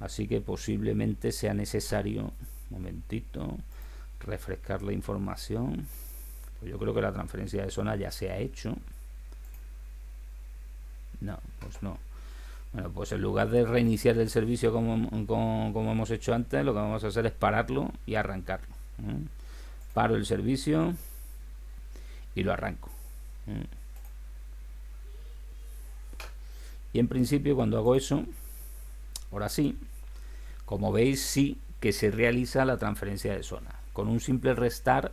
así que posiblemente sea necesario, un momentito, refrescar la información. Pues yo creo que la transferencia de zona ya se ha hecho. No, pues no. Bueno, pues en lugar de reiniciar el servicio como hemos hecho antes, lo que vamos a hacer es pararlo y arrancarlo. Paro el servicio y lo arranco. Y en principio, cuando hago eso, ahora sí, como veis, sí que se realiza la transferencia de zona. Con un simple restart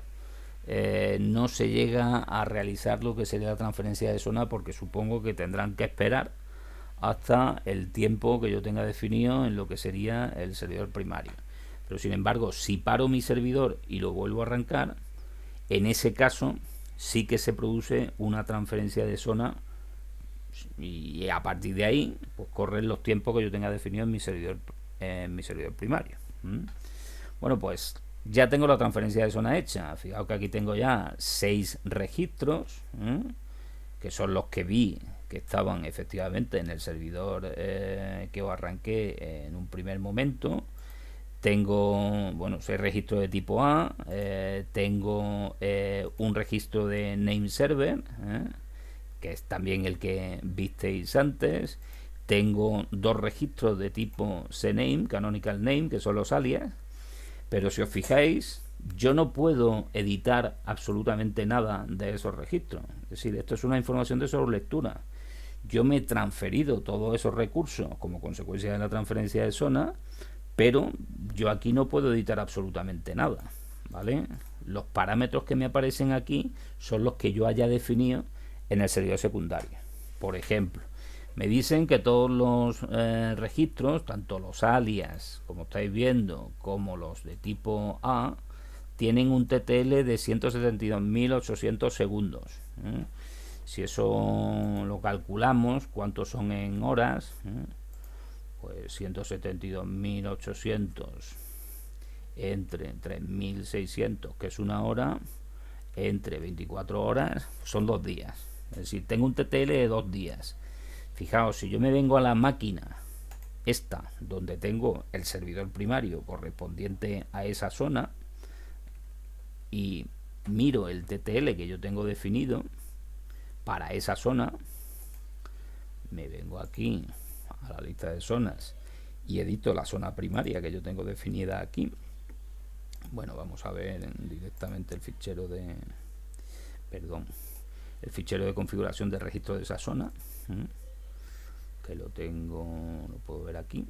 no se llega a realizar lo que sería la transferencia de zona, porque supongo que tendrán que esperar hasta el tiempo que yo tenga definido en lo que sería el servidor primario. Pero sin embargo, si paro mi servidor y lo vuelvo a arrancar, en ese caso sí que se produce una transferencia de zona, y a partir de ahí pues corren los tiempos que yo tenga definido en mi servidor primario. Bueno, pues ya tengo la transferencia de zona hecha. Fijaos que aquí tengo ya 6 registros, que son los que vi que estaban efectivamente en el servidor que os arranqué en un primer momento. tengo, bueno, ese registro de tipo A, tengo un registro de name server, que es también el que visteis antes. Tengo dos registros de tipo cname, canonical name, que son los alias. Pero si os fijáis, yo no puedo editar absolutamente nada de esos registros. Es decir, esto es una información de sobrelectura. Yo me he transferido todos esos recursos como consecuencia de la transferencia de zona, pero yo aquí no puedo editar absolutamente nada, ¿vale? Los parámetros que me aparecen aquí son los que yo haya definido en el servidor secundario. Por ejemplo, me dicen que todos los registros, tanto los alias, como estáis viendo, como los de tipo A, tienen un TTL de 172.800 segundos. Si eso lo calculamos, ¿cuántos son en horas? Pues 172.800 entre 3.600, que es una hora, entre 24 horas, son 2 días. Es decir, tengo un TTL de 2 días. Fijaos, si yo me vengo a la máquina esta, donde tengo el servidor primario correspondiente a esa zona, y miro el TTL que yo tengo definido para esa zona, me vengo aquí a la lista de zonas y edito la zona primaria que yo tengo definida aquí. Bueno, vamos a ver directamente el fichero de, el fichero de configuración de registro de esa zona, que lo tengo, lo puedo ver aquí.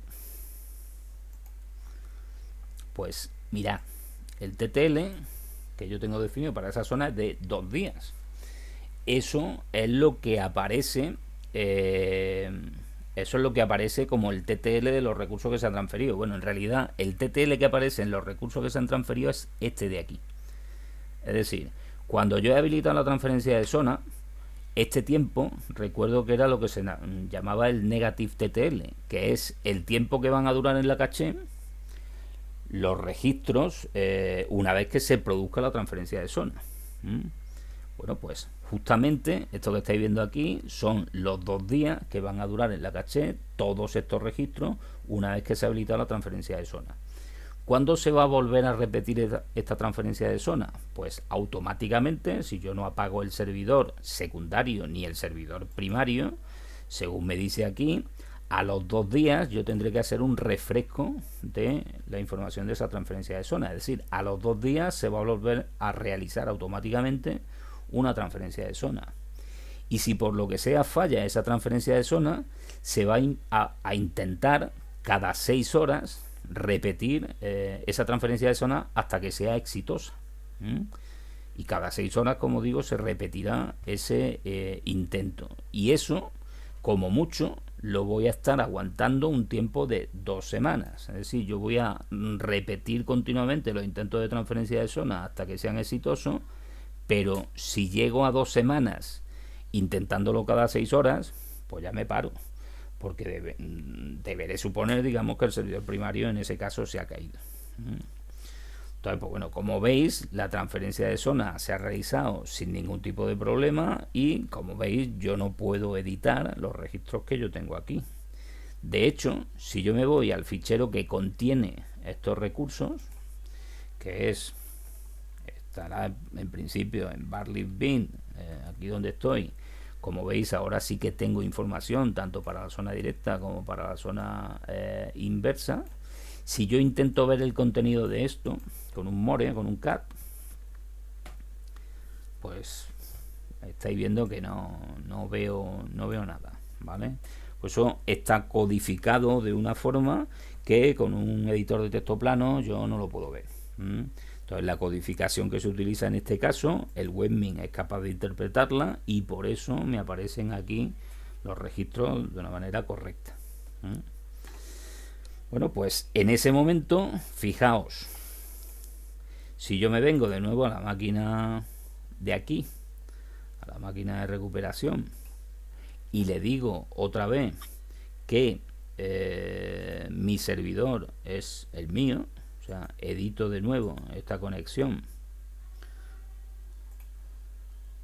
Pues mirad, el TTL que yo tengo definido para esa zona es de 2 días. Eso es lo que aparece, eso es lo que aparece como el TTL de los recursos que se han transferido. Bueno, en realidad el TTL que aparece en los recursos que se han transferido es este de aquí. Es decir, cuando yo he habilitado la transferencia de zona, este tiempo, recuerdo que era lo que se llamaba el negative TTL, que es el tiempo que van a durar en la caché los registros una vez que se produzca la transferencia de zona. Bueno, pues justamente esto que estáis viendo aquí son los 2 días que van a durar en la caché todos estos registros una vez que se ha habilitado la transferencia de zona. ¿Cuándo se va a volver a repetir esta transferencia de zona? Pues automáticamente, si yo no apago el servidor secundario ni el servidor primario, según me dice aquí, a los 2 días yo tendré que hacer un refresco de la información de esa transferencia de zona. Es decir, a los 2 días se va a volver a realizar automáticamente una transferencia de zona. Y si por lo que sea falla esa transferencia de zona, se va a intentar cada 6 horas repetir esa transferencia de zona hasta que sea exitosa. Y cada 6 horas, como digo, se repetirá ese intento. Y eso, como mucho, lo voy a estar aguantando un tiempo de 2 semanas. Es decir, yo voy a repetir continuamente los intentos de transferencia de zona hasta que sean exitosos, pero si llego a 2 semanas intentándolo cada 6 horas, pues ya me paro, porque deberé suponer, digamos, que el servidor primario en ese caso se ha caído. Entonces, pues bueno, como veis, la transferencia de zona se ha realizado sin ningún tipo de problema y, como veis, yo no puedo editar los registros que yo tengo aquí. De hecho, si yo me voy al fichero que contiene estos recursos, que estará en principio en barlib bin, aquí donde estoy, como veis ahora sí que tengo información tanto para la zona directa como para la zona inversa. Si yo intento ver el contenido de esto con un more, con un cat, pues estáis viendo que no veo nada, ¿vale? Pues eso está codificado de una forma que con un editor de texto plano yo no lo puedo ver. Entonces la codificación que se utiliza en este caso, el webmin es capaz de interpretarla y por eso me aparecen aquí los registros de una manera correcta. Bueno, pues en ese momento, fijaos, si yo me vengo de nuevo a la máquina de aquí, a la máquina de recuperación, y le digo otra vez que mi servidor es el mío, o sea, edito de nuevo esta conexión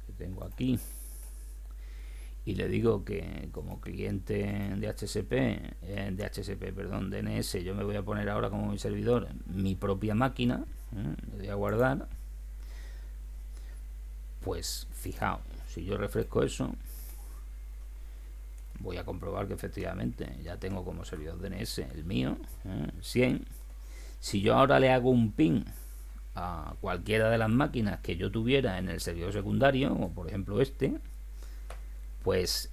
que tengo aquí y le digo que como cliente de perdón, DNS, yo me voy a poner ahora como mi servidor mi propia máquina, le doy a guardar, pues fijaos, si yo refresco eso, voy a comprobar que efectivamente ya tengo como servidor DNS el mío, 100. Si yo ahora le hago un ping a cualquiera de las máquinas que yo tuviera en el servidor secundario, o por ejemplo este, pues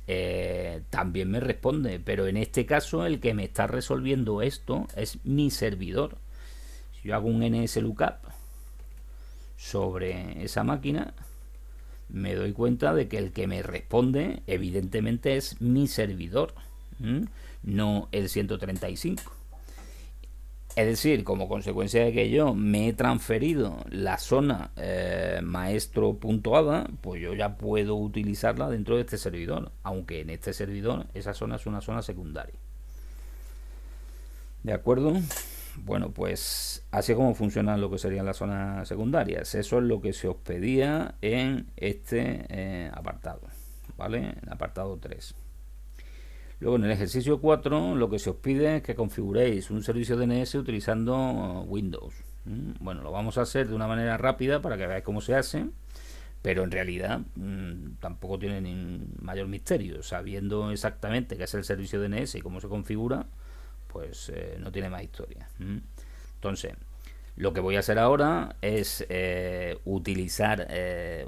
también me responde, pero en este caso el que me está resolviendo esto es mi servidor. Si yo hago un NSLOOKUP sobre esa máquina, me doy cuenta de que el que me responde evidentemente es mi servidor, no el 135. Es decir, como consecuencia de que yo me he transferido la zona maestro.ada, pues yo ya puedo utilizarla dentro de este servidor, aunque en este servidor esa zona es una zona secundaria. ¿De acuerdo? Bueno, pues así es como funcionan lo que serían las zonas secundarias. Eso es lo que se os pedía en este apartado, ¿vale? En el apartado 3. Luego en el ejercicio 4 lo que se os pide es que configuréis un servicio DNS utilizando Windows. Bueno, lo vamos a hacer de una manera rápida para que veáis cómo se hace, pero en realidad tampoco tiene ni mayor misterio. Sabiendo exactamente qué es el servicio DNS y cómo se configura, pues no tiene más historia. Entonces, lo que voy a hacer ahora es utilizar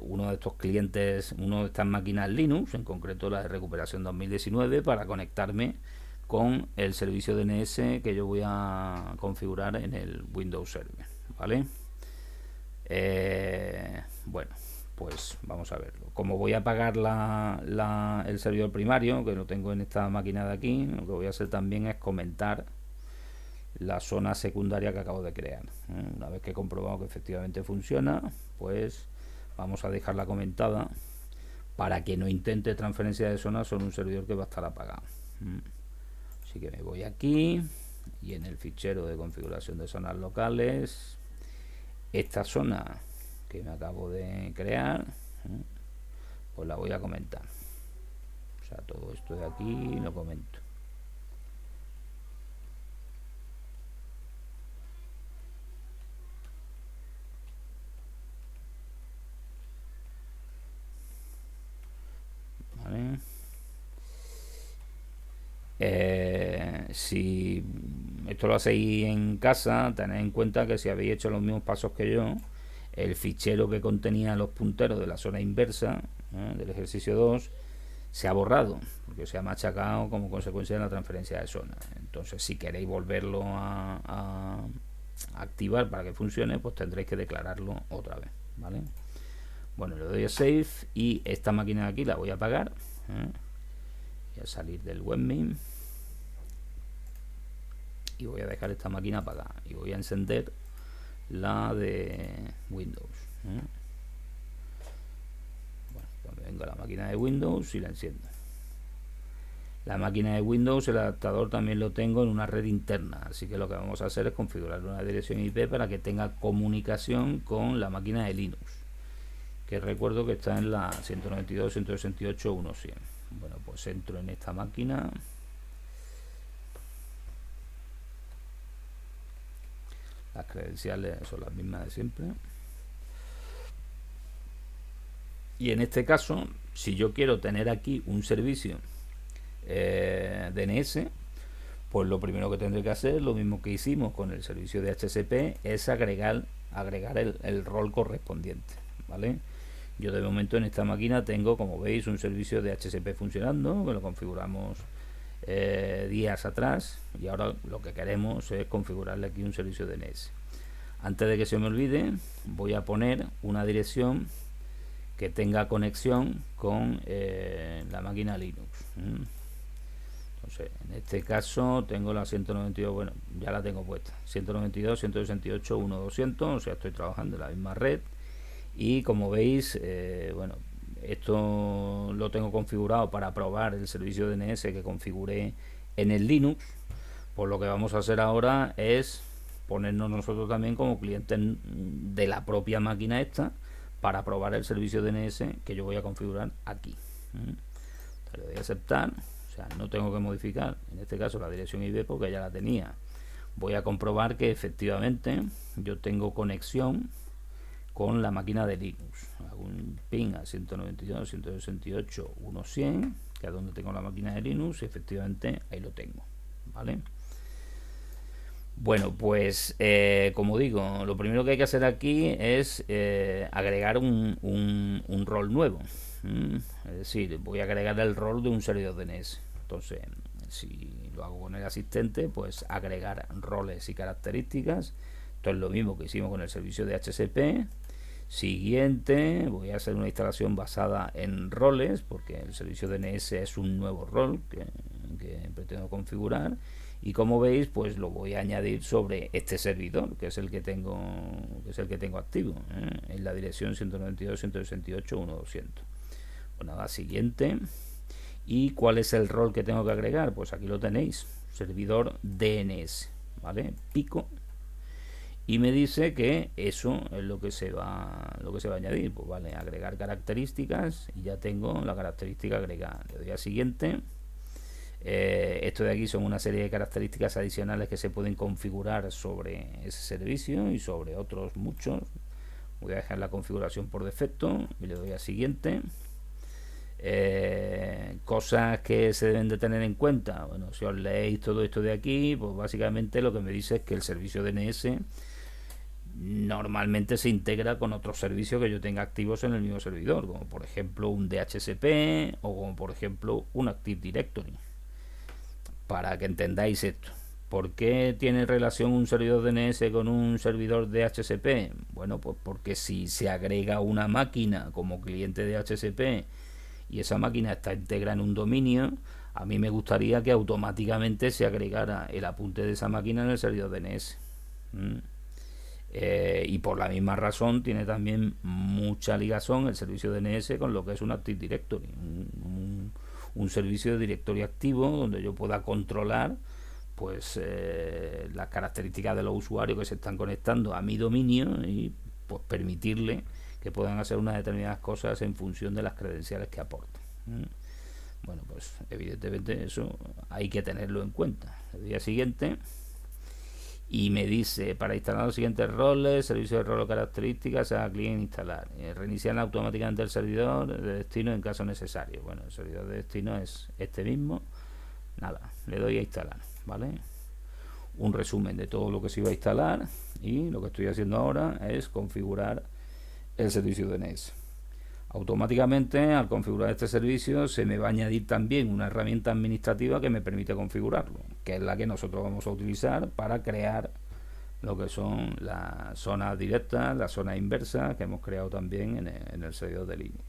uno de estos clientes, una de estas máquinas Linux, en concreto la de recuperación 2019, para conectarme con el servicio DNS que yo voy a configurar en el Windows Server, ¿vale? Bueno, pues vamos a verlo. Como voy a apagar el servidor primario, que lo tengo en esta máquina de aquí, lo que voy a hacer también es comentar la zona secundaria que acabo de crear. Una vez que he comprobado que efectivamente funciona, pues vamos a dejarla comentada para que no intente transferencia de zona sobre un servidor que va a estar apagado. Así que me voy aquí y en el fichero de configuración de zonas locales, esta zona que me acabo de crear, pues la voy a comentar. O sea, todo esto de aquí lo comento. Si esto lo hacéis en casa, tened en cuenta que si habéis hecho los mismos pasos que yo, el fichero que contenía los punteros de la zona inversa del ejercicio 2 se ha borrado, porque se ha machacado como consecuencia de la transferencia de zona. Entonces, si queréis volverlo a activar para que funcione, pues tendréis que declararlo otra vez, ¿vale? Bueno, le doy a Save y esta máquina de aquí la voy a apagar. Voy a salir del webmin y voy a dejar esta máquina apagada y voy a encender la de Windows. Bueno, pues me vengo a la máquina de Windows y la enciendo. La máquina de Windows, el adaptador también lo tengo en una red interna, así que lo que vamos a hacer es configurar una dirección IP para que tenga comunicación con la máquina de Linux, que recuerdo que está en la 192.168.1.100. Bueno, pues entro en esta máquina. Las credenciales son las mismas de siempre. Y en este caso, si yo quiero tener aquí un servicio DNS, pues lo primero que tendré que hacer, lo mismo que hicimos con el servicio de DHCP, es agregar el rol correspondiente, ¿vale? Yo de momento en esta máquina tengo, como veis, un servicio de DHCP funcionando, que lo configuramos días atrás, y ahora lo que queremos es configurarle aquí un servicio DNS. Antes de que se me olvide, voy a poner una dirección que tenga conexión con la máquina Linux. Entonces, en este caso tengo la 192, bueno, ya la tengo puesta, 192.168.1.200, o sea, estoy trabajando en la misma red. Y como veis, bueno, esto lo tengo configurado para probar el servicio DNS que configuré en el Linux. Pues lo que vamos a hacer ahora es ponernos nosotros también como clientes de la propia máquina esta para probar el servicio DNS que yo voy a configurar aquí. Le doy a aceptar, o sea, no tengo que modificar, en este caso, la dirección IP porque ya la tenía. Voy a comprobar que efectivamente yo tengo conexión con la máquina de Linux. Hago un ping a 192.168.1.100, que es donde tengo la máquina de Linux, y efectivamente ahí lo tengo, ¿vale? Bueno, pues como digo, lo primero que hay que hacer aquí es agregar un rol nuevo. Es decir, voy a agregar el rol de un servidor DNS. Entonces, si lo hago con el asistente, pues agregar roles y características. Esto es lo mismo que hicimos con el servicio de HCP. Siguiente, voy a hacer una instalación basada en roles, porque el servicio DNS es un nuevo rol que pretendo configurar. Y como veis, pues lo voy a añadir sobre este servidor, que es el que tengo activo, en la dirección 192.168.1.200. Pues nada, siguiente. ¿Y cuál es el rol que tengo que agregar? Pues aquí lo tenéis, servidor DNS, ¿vale? Pico. Y me dice que eso es lo que se va a añadir. Pues vale, agregar características, y ya tengo la característica agregada. Le doy a siguiente. Esto de aquí son una serie de características adicionales que se pueden configurar sobre ese servicio y sobre otros muchos. Voy a dejar la configuración por defecto y le doy a siguiente. Cosas que se deben de tener en cuenta. Bueno, si os leéis todo esto de aquí, pues básicamente lo que me dice es que el servicio DNS normalmente se integra con otros servicios que yo tenga activos en el mismo servidor, como por ejemplo un DHCP o como por ejemplo un Active Directory. Para que entendáis esto, ¿por qué tiene relación un servidor DNS con un servidor DHCP? Bueno, pues porque si se agrega una máquina como cliente de DHCP y esa máquina está integrada en un dominio, a mí me gustaría que automáticamente se agregara el apunte de esa máquina en el servidor DNS. Y por la misma razón tiene también mucha ligazón el servicio DNS con lo que es un Active Directory, un servicio de directorio activo donde yo pueda controlar pues las características de los usuarios que se están conectando a mi dominio y pues permitirle que puedan hacer unas determinadas cosas en función de las credenciales que aporten. Bueno, pues evidentemente eso hay que tenerlo en cuenta. El día siguiente y me dice, para instalar los siguientes roles, servicio de rol o características, a cliente instalar. Reiniciar automáticamente el servidor de destino en caso necesario. Bueno, el servidor de destino es este mismo. Nada, le doy a instalar, ¿vale? Un resumen de todo lo que se iba a instalar, y lo que estoy haciendo ahora es configurar el servicio DNS. Automáticamente, al configurar este servicio, se me va a añadir también una herramienta administrativa que me permite configurarlo, que es la que nosotros vamos a utilizar para crear lo que son las zonas directas, las zonas inversas que hemos creado también en el servidor de Linux.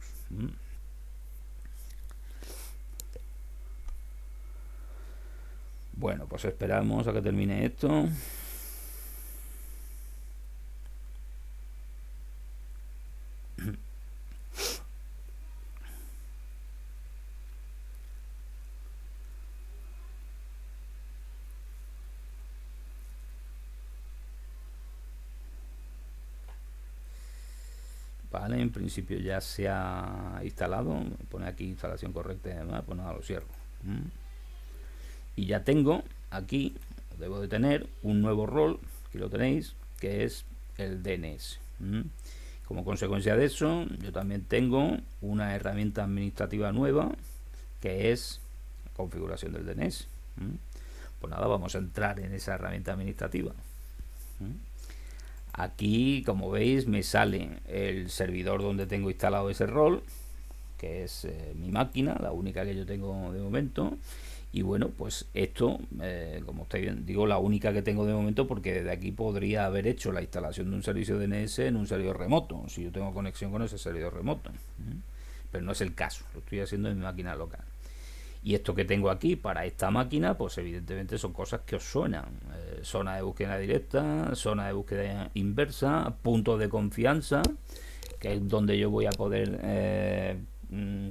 Bueno, pues esperamos a que termine esto. Vale, en principio ya se ha instalado. Me pone aquí instalación correcta y demás, pues nada, lo cierro. Y ya tengo aquí, debo de tener un nuevo rol, aquí lo tenéis, que es el DNS. Como consecuencia de eso, yo también tengo una herramienta administrativa nueva, que es configuración del DNS. Pues nada, vamos a entrar en esa herramienta administrativa. Aquí, como veis, me sale el servidor donde tengo instalado ese rol, que es mi máquina, la única que yo tengo de momento. Y bueno, pues esto, como ustedes digo, la única que tengo de momento, porque desde aquí podría haber hecho la instalación de un servicio DNS en un servidor remoto, si yo tengo conexión con ese servidor remoto. Pero no es el caso, lo estoy haciendo en mi máquina local. Y esto que tengo aquí para esta máquina, pues evidentemente son cosas que os suenan. Zona de búsqueda directa, zona de búsqueda inversa, puntos de confianza, que es donde yo voy a poder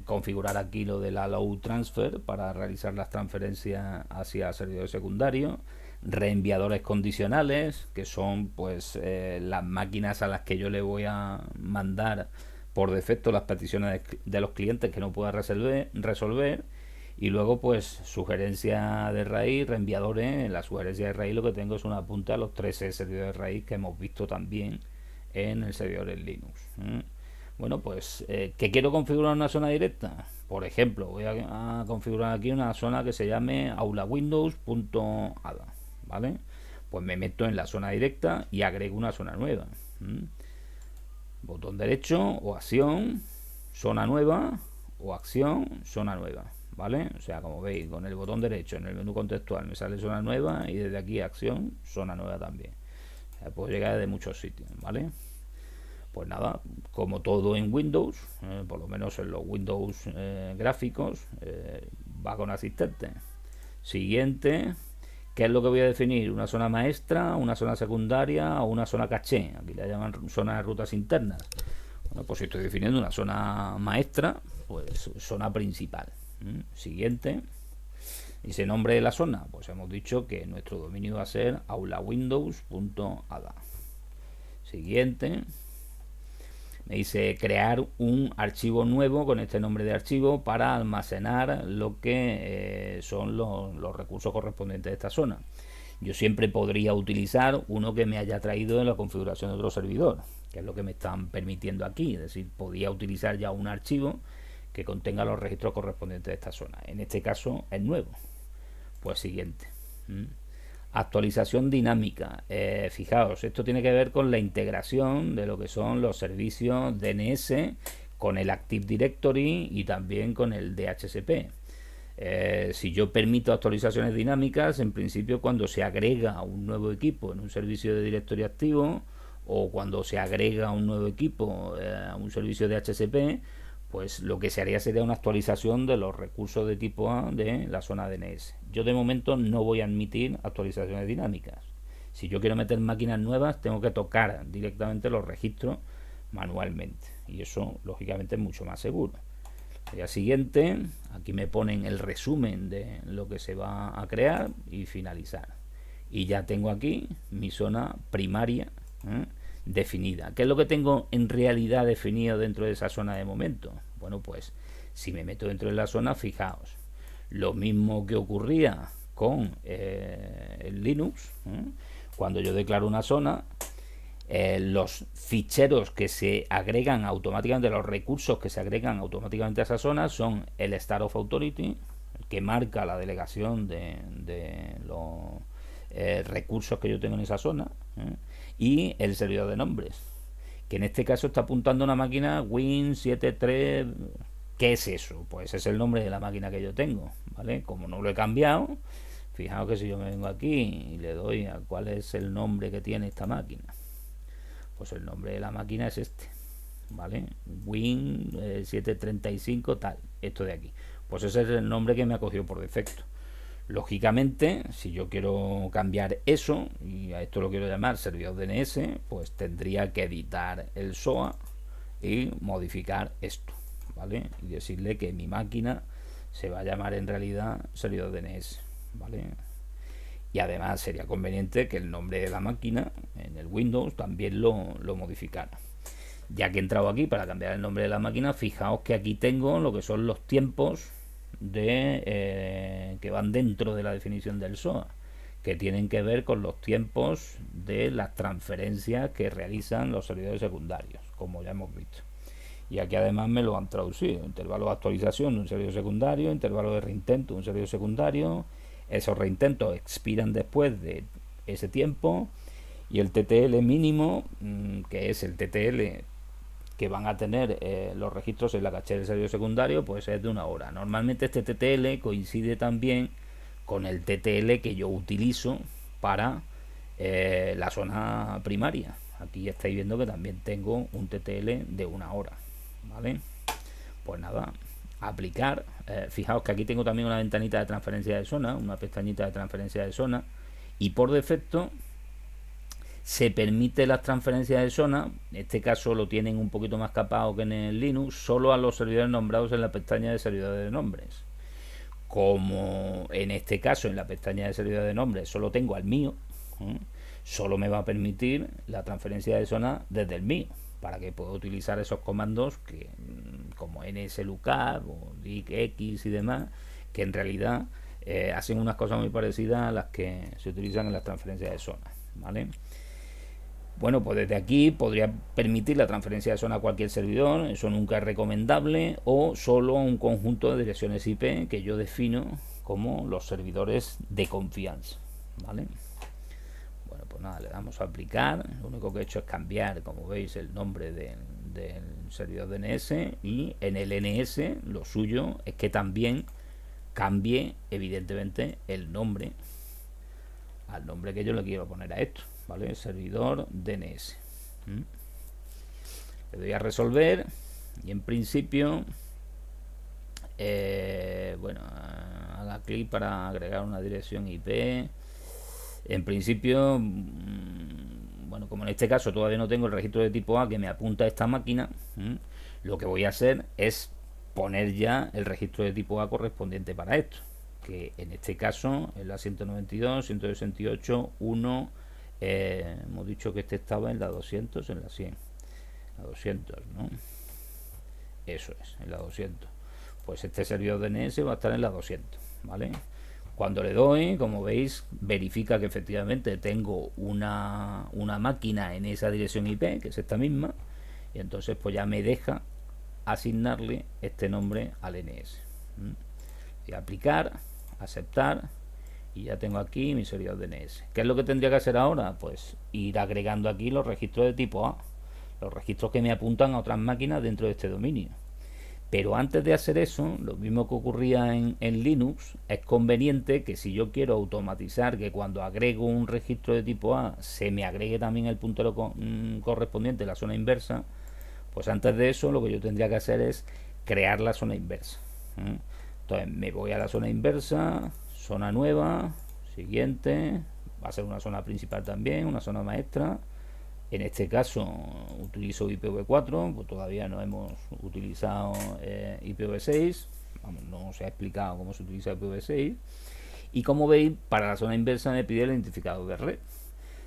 configurar aquí lo de la load transfer para realizar las transferencias hacia servidores secundarios, reenviadores condicionales, que son pues las máquinas a las que yo le voy a mandar por defecto las peticiones de los clientes que no pueda resolver, Y luego, pues, sugerencia de raíz, reenviadores. En la sugerencia de raíz lo que tengo es una apunte a los 13 servidores de raíz que hemos visto también en el servidor en Linux. Bueno, pues, ¿que quiero configurar una zona directa? Por ejemplo, voy a configurar aquí una zona que se llame aulawindows.ada, ¿vale? Pues me meto en la zona directa y agrego una zona nueva. Botón derecho o acción, zona nueva, o acción, zona nueva, ¿vale? O sea, como veis, con el botón derecho en el menú contextual me sale zona nueva y desde aquí acción, zona nueva también. O sea, puedo llegar de muchos sitios, ¿vale? Pues nada, como todo en Windows, por lo menos en los Windows gráficos, va con asistente. Siguiente, ¿qué es lo que voy a definir? ¿Una zona maestra, una zona secundaria o una zona caché? Aquí la llaman zona de rutas internas. Bueno, pues si estoy definiendo una zona maestra, pues zona principal. Siguiente. ¿Y ese nombre de la zona? Pues hemos dicho que nuestro dominio va a ser aulawindows.ada. Siguiente. Me dice crear un archivo nuevo con este nombre de archivo para almacenar lo que son los recursos correspondientes de esta zona. Yo siempre podría utilizar uno que me haya traído en la configuración de otro servidor, que es lo que me están permitiendo aquí. Es decir, podría utilizar ya un archivo que contenga los registros correspondientes de esta zona. En este caso es nuevo. Pues siguiente. Actualización dinámica. Fijaos, esto tiene que ver con la integración de lo que son los servicios DNS con el Active Directory y también con el DHCP. Si yo permito actualizaciones dinámicas, en principio cuando se agrega un nuevo equipo en un servicio de directorio activo o cuando se agrega un nuevo equipo a un servicio de DHCP, pues lo que se haría sería una actualización de los recursos de tipo A de la zona DNS. Yo de momento no voy a admitir actualizaciones dinámicas. Si yo quiero meter máquinas nuevas, tengo que tocar directamente los registros manualmente. Y eso, lógicamente, es mucho más seguro. Al día siguiente, aquí me ponen el resumen de lo que se va a crear y finalizar. Y ya tengo aquí mi zona primaria definida. ¿Qué es lo que tengo en realidad definido dentro de esa zona de momento? Bueno, pues si me meto dentro de la zona, fijaos, lo mismo que ocurría con el Linux, cuando yo declaro una zona, los ficheros que se agregan automáticamente, los recursos que se agregan automáticamente a esa zona son el Start of Authority, que marca la delegación de los recursos que yo tengo en esa zona, y el servidor de nombres, que en este caso está apuntando a una máquina Win73. ¿Qué es eso? Pues es el nombre de la máquina que yo tengo, ¿vale? Como no lo he cambiado, fijaos que si yo me vengo aquí y le doy a cuál es el nombre que tiene esta máquina, pues el nombre de la máquina es este, ¿vale? Win735 tal, esto de aquí. Pues ese es el nombre que me ha cogido por defecto. Lógicamente, si yo quiero cambiar eso, y a esto lo quiero llamar servidor DNS, pues tendría que editar el SOA y modificar esto, ¿vale? Y decirle que mi máquina se va a llamar en realidad servidor DNS, ¿vale? Y además sería conveniente que el nombre de la máquina en el Windows también lo modificara. Ya que he entrado aquí para cambiar el nombre de la máquina, fijaos que aquí tengo lo que son los tiempos que van dentro de la definición del SOA, que tienen que ver con los tiempos de las transferencias que realizan los servidores secundarios, como ya hemos visto. Y aquí además me lo han traducido: intervalo de actualización de un servidor secundario, intervalo de reintento de un servidor secundario, esos reintentos expiran después de ese tiempo, y el TTL mínimo, que es el TTL que van a tener los registros en la caché del servidor secundario, pues es de 1 hora. Normalmente este TTL coincide también con el TTL que yo utilizo para la zona primaria. Aquí estáis viendo que también tengo un TTL de 1 hora, ¿vale? Pues nada, aplicar. Fijaos que aquí tengo también una ventanita de transferencia de zona, una pestañita de transferencia de zona, y por defecto se permite las transferencias de zona. En este caso lo tienen un poquito más capado que en el Linux, solo a los servidores nombrados en la pestaña de servidores de nombres. Como en este caso en la pestaña de servidores de nombres solo tengo al mío, solo me va a permitir la transferencia de zona desde el mío, para que pueda utilizar esos comandos que, como nslookup o dict y demás, que en realidad hacen unas cosas muy parecidas a las que se utilizan en las transferencias de zona, ¿vale? Bueno, pues desde aquí podría permitir la transferencia de zona a cualquier servidor, eso nunca es recomendable, o solo a un conjunto de direcciones IP que yo defino como los servidores de confianza, ¿vale? Bueno, pues nada, le damos a aplicar, lo único que he hecho es cambiar, como veis, el nombre del servidor DNS, y en el NS lo suyo es que también cambie evidentemente el nombre al nombre que yo le quiero poner a esto, ¿vale? Servidor DNS. Le doy a resolver y en principio, bueno, haga clic para agregar una dirección IP. En principio, bueno, como en este caso todavía no tengo el registro de tipo A que me apunta a esta máquina, lo que voy a hacer es poner ya el registro de tipo A correspondiente para esto, que en este caso es la 192, 168, 1, hemos dicho que este estaba en la 200, en la 100, la 200, ¿no? Eso es, en la 200. Pues este servidor DNS va a estar en la 200, ¿vale? Cuando le doy, como veis, verifica que efectivamente tengo una máquina en esa dirección IP, que es esta misma, y entonces pues ya me deja asignarle este nombre al NS. Y aplicar, aceptar, y ya tengo aquí mi servidor DNS. ¿Qué es lo que tendría que hacer ahora? Pues ir agregando aquí los registros de tipo A, los registros que me apuntan a otras máquinas dentro de este dominio. Pero antes de hacer eso, lo mismo que ocurría en Linux, es conveniente que si yo quiero automatizar que cuando agrego un registro de tipo A se me agregue también el puntero correspondiente a la zona inversa, pues antes de eso lo que yo tendría que hacer es crear la zona inversa. Entonces me voy a la zona inversa, zona nueva, siguiente, va a ser una zona principal también, una zona maestra. En este caso utilizo IPv4, pues todavía no hemos utilizado IPv6, vamos, no se ha explicado cómo se utiliza IPv6. Y como veis, para la zona inversa me pide el identificador de red,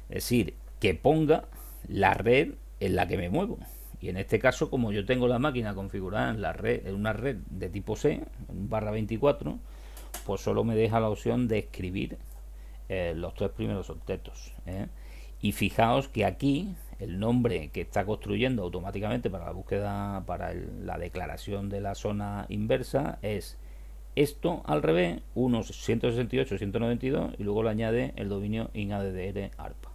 es decir, que ponga la red en la que me muevo. Y en este caso, como yo tengo la máquina configurada en una red de tipo C, en /24, pues solo me deja la opción de escribir los 3 primeros octetos. Y fijaos que aquí el nombre que está construyendo automáticamente para la búsqueda, para la declaración de la zona inversa, es esto al revés, 168, 192, y luego le añade el dominio inaddr ARPA.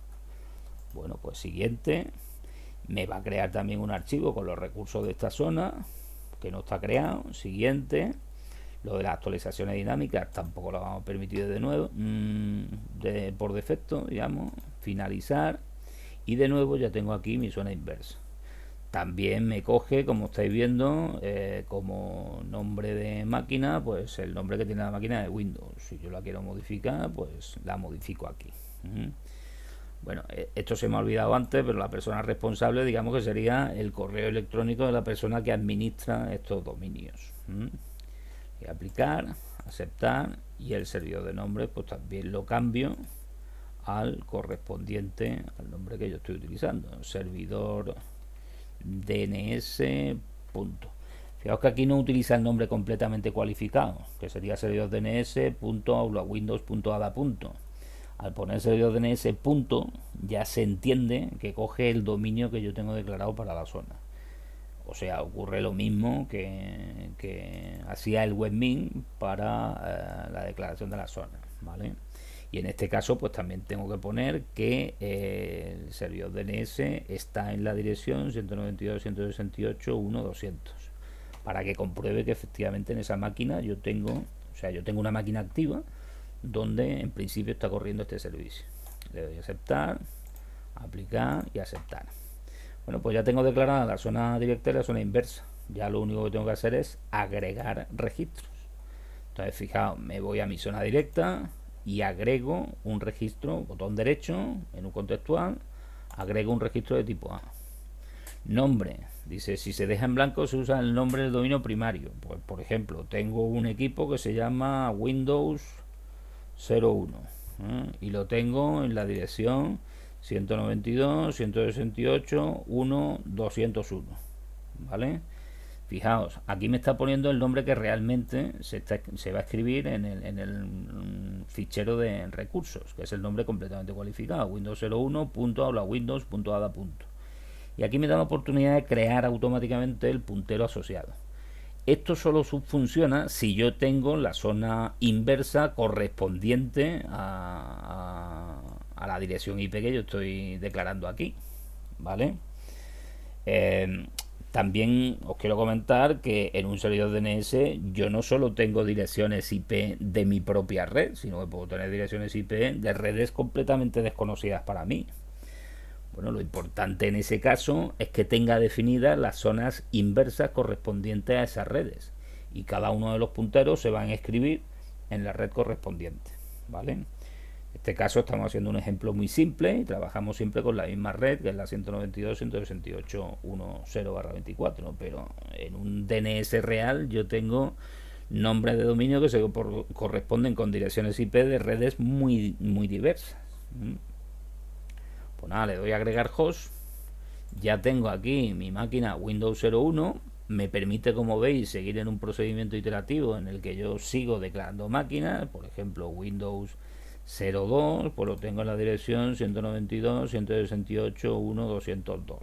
Bueno, pues siguiente, me va a crear también un archivo con los recursos de esta zona, que no está creado. Siguiente, lo de las actualizaciones dinámicas tampoco lo vamos a permitir de nuevo, por defecto, digamos. Finalizar, y de nuevo ya tengo aquí mi zona inversa. También me coge, como estáis viendo, como nombre de máquina, pues el nombre que tiene la máquina de Windows. Si yo la quiero modificar, pues la modifico aquí. Bueno, esto se me ha olvidado antes, pero la persona responsable, digamos que sería el correo electrónico de la persona que administra estos dominios. Y aplicar, aceptar, y el servidor de nombre pues también lo cambio al correspondiente al nombre que yo estoy utilizando, servidor DNS. Fijaos que aquí no utiliza el nombre completamente cualificado, que sería servidor DNS.aulawindows.ada. Al poner servidor DNS ya se entiende que coge el dominio que yo tengo declarado para la zona. O sea, ocurre lo mismo que hacía el webmin para la declaración de la zona, ¿vale? Y en este caso pues también tengo que poner que el servidor DNS está en la dirección 192.168.1.200 para que compruebe que efectivamente en esa máquina yo tengo una máquina activa donde en principio está corriendo este servicio. Le doy a aceptar, aplicar y aceptar. Bueno, pues ya tengo declarada la zona directa y la zona inversa. Ya lo único que tengo que hacer es agregar registros. Entonces fijaos, me voy a mi zona directa y agrego un registro, botón derecho, menú contextual, agrego un registro de tipo A. Nombre, dice, si se deja en blanco se usa el nombre del dominio primario. Pues por ejemplo, tengo un equipo que se llama Windows 01 y lo tengo en la dirección 192.168.1.201, ¿vale? Fijaos, aquí me está poniendo el nombre que realmente se va a escribir en el fichero de recursos, que es el nombre completamente cualificado, windows01.aulawindows.ada. Y aquí me da la oportunidad de crear automáticamente el puntero asociado. Esto solo funciona si yo tengo la zona inversa correspondiente a la dirección IP que yo estoy declarando aquí, ¿vale? También os quiero comentar que en un servidor DNS yo no solo tengo direcciones IP de mi propia red, sino que puedo tener direcciones IP de redes completamente desconocidas para mí. Bueno, lo importante en ese caso es que tenga definidas las zonas inversas correspondientes a esas redes, y cada uno de los punteros se van a escribir en la red correspondiente, ¿vale? En este caso estamos haciendo un ejemplo muy simple y trabajamos siempre con la misma red, que es la 192.168.10/24, ¿no? Pero en un DNS real yo tengo nombres de dominio que corresponden con direcciones IP de redes muy diversas. Pues nada, le doy a agregar host. Ya tengo aquí mi máquina Windows 01. Me permite, como veis, seguir en un procedimiento iterativo en el que yo sigo declarando máquinas. Por ejemplo, Windows 02, pues lo tengo en la dirección 192.168.1.202.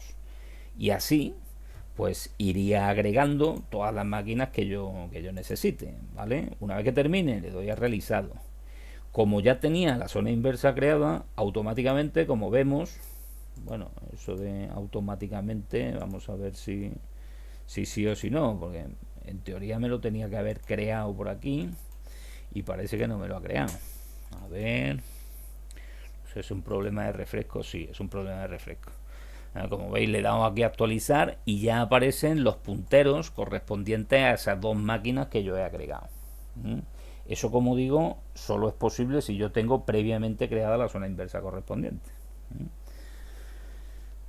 Y así, pues iría agregando todas las máquinas que yo necesite, ¿vale? Una vez que termine, le doy a realizado. Como ya tenía la zona inversa creada, automáticamente, como vemos, bueno, eso de automáticamente, vamos a ver si sí o si no, porque en teoría me lo tenía que haber creado por aquí y parece que no me lo ha creado. A ver, ¿es un problema de refresco? Sí, es un problema de refresco. Como veis, le he dado aquí a actualizar y ya aparecen los punteros correspondientes a esas dos máquinas que yo he agregado. Eso, como digo, solo es posible si yo tengo previamente creada la zona inversa correspondiente.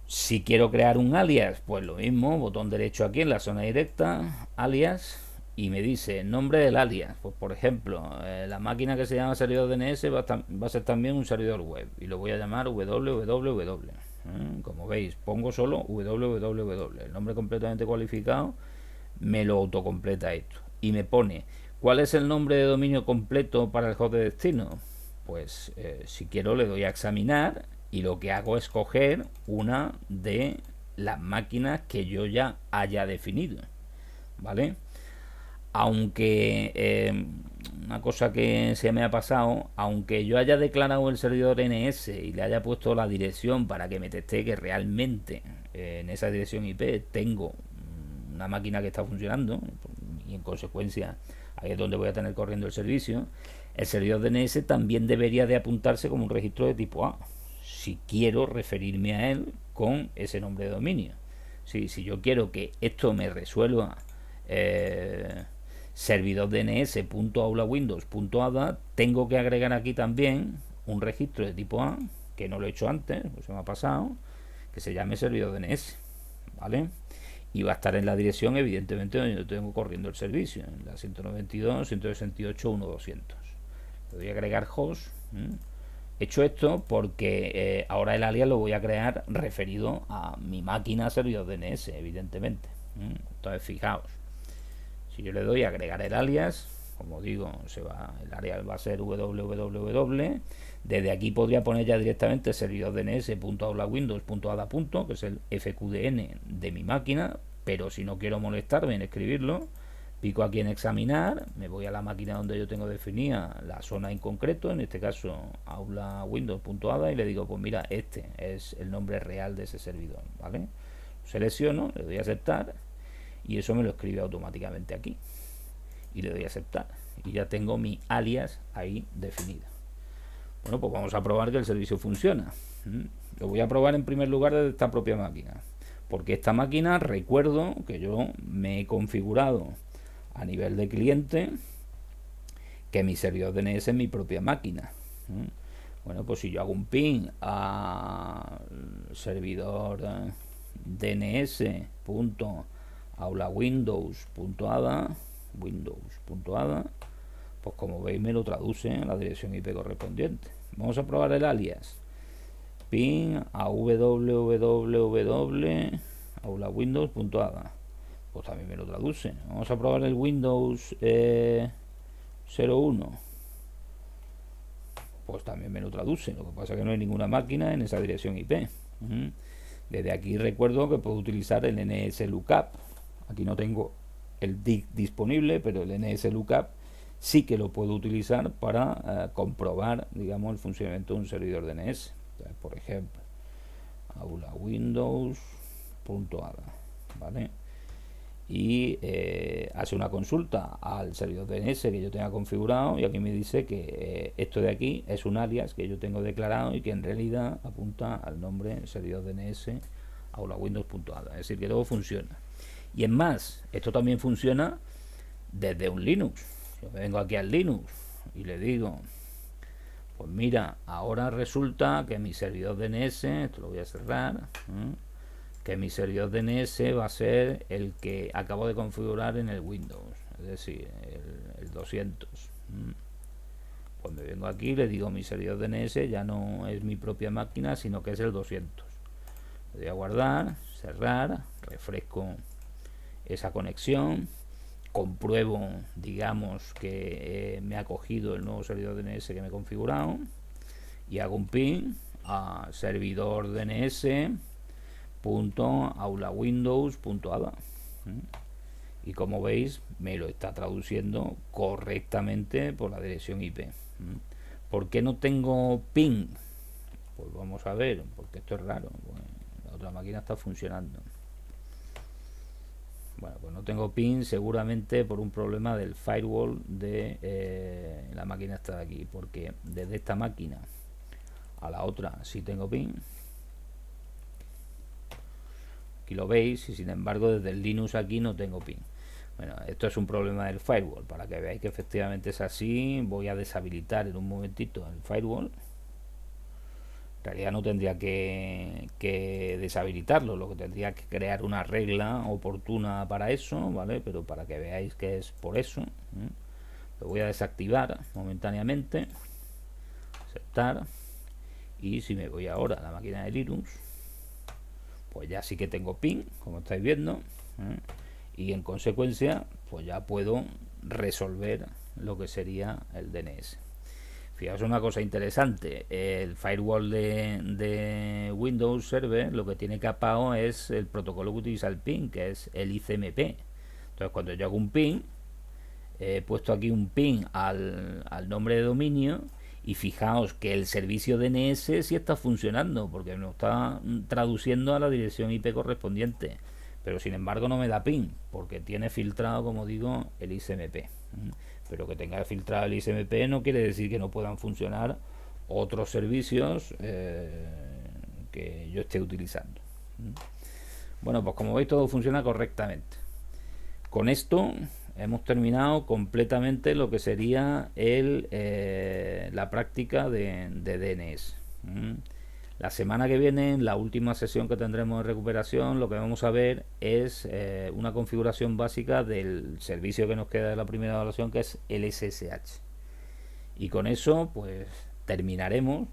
Si quiero crear un alias, pues lo mismo, botón derecho aquí en la zona directa, alias, y me dice nombre del alias. Pues por ejemplo, la máquina que se llama servidor DNS va a ser también un servidor web y lo voy a llamar www. Como veis, pongo solo www, el nombre completamente cualificado me lo autocompleta esto y me pone ¿cuál es el nombre de dominio completo para el host de destino? Pues si quiero le doy a examinar y lo que hago es coger una de las máquinas que yo ya haya definido, ¿vale? Aunque una cosa que se me ha pasado, aunque yo haya declarado el servidor NS y le haya puesto la dirección para que me teste que realmente en esa dirección IP tengo una máquina que está funcionando y en consecuencia ahí es donde voy a tener corriendo el servicio, el servidor DNS también debería de apuntarse como un registro de tipo A si quiero referirme a él con ese nombre de dominio. Si yo quiero que esto me resuelva servidor dns.aulawindows.ada, tengo que agregar aquí también un registro de tipo A, que no lo he hecho antes, pues se me ha pasado, que se llame servidor DNS, ¿vale? Y va a estar en la dirección, evidentemente, donde yo tengo corriendo el servicio, en la 192.168.1.200. Le doy a agregar host. He hecho esto porque ahora el alias lo voy a crear referido a mi máquina servidor DNS, evidentemente. Entonces, fijaos, si yo le doy a agregar el alias, como digo, el alias va a ser www. Desde aquí podría poner ya directamente servidor dns.aulawindows.ada, que es el fqdn de mi máquina, pero si no quiero molestarme en escribirlo, pico aquí en examinar, me voy a la máquina donde yo tengo definida la zona en concreto, en este caso aulawindows.ada, y le digo, pues mira, este es el nombre real de ese servidor, ¿vale? Selecciono, le doy a aceptar y eso me lo escribe automáticamente aquí y le doy a aceptar y ya tengo mi alias ahí definido. Bueno, pues vamos a probar que el servicio funciona. Lo voy a probar en primer lugar desde esta propia máquina, porque esta máquina, recuerdo que yo me he configurado a nivel de cliente que mi servidor DNS es mi propia máquina. Bueno, pues si yo hago un ping a servidor dns.aulawindows.ada, pues como veis me lo traduce en la dirección IP correspondiente. Vamos a probar el alias. Ping a www.aulawindows.ada. pues también me lo traduce. Vamos a probar el Windows 01, pues también me lo traduce. Lo que pasa es que no hay ninguna máquina en esa dirección IP. Desde aquí recuerdo que puedo utilizar el NSLookup. Aquí no tengo el DIC disponible, pero el NSLookup sí que lo puedo utilizar para comprobar, digamos, el funcionamiento de un servidor DNS. Entonces, por ejemplo, aula windows.ada, ¿vale? Y hace una consulta al servidor DNS que yo tenga configurado, y aquí me dice que esto de aquí es un alias que yo tengo declarado y que en realidad apunta al nombre servidor DNS aula windows.ada. Es decir, que todo funciona. Y es más, esto también funciona desde un Linux. Yo vengo aquí al Linux y le digo, pues mira, ahora resulta que mi servidor DNS, esto lo voy a cerrar, que mi servidor DNS va a ser el que acabo de configurar en el Windows, es decir, el 200. Pues me vengo aquí y le digo, mi servidor DNS ya no es mi propia máquina, sino que es el 200. Le doy a guardar, cerrar, refresco esa conexión, compruebo, digamos, que me ha cogido el nuevo servidor DNS que me he configurado, y hago un ping a servidor DNS.aulawindows.ada, y como veis me lo está traduciendo correctamente por la dirección IP. ¿Por qué no tengo ping? Pues vamos a ver, porque esto es raro. Bueno, la otra máquina está funcionando. Bueno, pues no tengo ping, seguramente por un problema del firewall de la máquina esta de aquí, porque desde esta máquina a la otra sí tengo ping. Aquí lo veis, y sin embargo desde el Linux aquí no tengo ping. Bueno, esto es un problema del firewall. Para que veáis que efectivamente es así, voy a deshabilitar en un momentito el firewall. En realidad no tendría que deshabilitarlo, lo que tendría que crear una regla oportuna para eso, ¿vale? Pero para que veáis que es por eso, lo voy a desactivar momentáneamente, aceptar, y si me voy ahora a la máquina de Linux, pues ya sí que tengo ping, como estáis viendo, y en consecuencia pues ya puedo resolver lo que sería el DNS. Fijaos una cosa interesante, el firewall de Windows Server lo que tiene capado es el protocolo que utiliza el ping, que es el ICMP. Entonces cuando yo hago un ping, he puesto aquí un ping al nombre de dominio, y fijaos que el servicio DNS sí está funcionando, porque me está traduciendo a la dirección IP correspondiente, pero sin embargo no me da ping, porque tiene filtrado, como digo, el ICMP. Pero que tenga filtrado el ICMP no quiere decir que no puedan funcionar otros servicios que yo esté utilizando. Bueno, pues como veis todo funciona correctamente. Con esto hemos terminado completamente lo que sería la práctica de DNS. La semana que viene, en la última sesión que tendremos de recuperación, lo que vamos a ver es una configuración básica del servicio que nos queda de la primera evaluación, que es el SSH. Y con eso pues terminaremos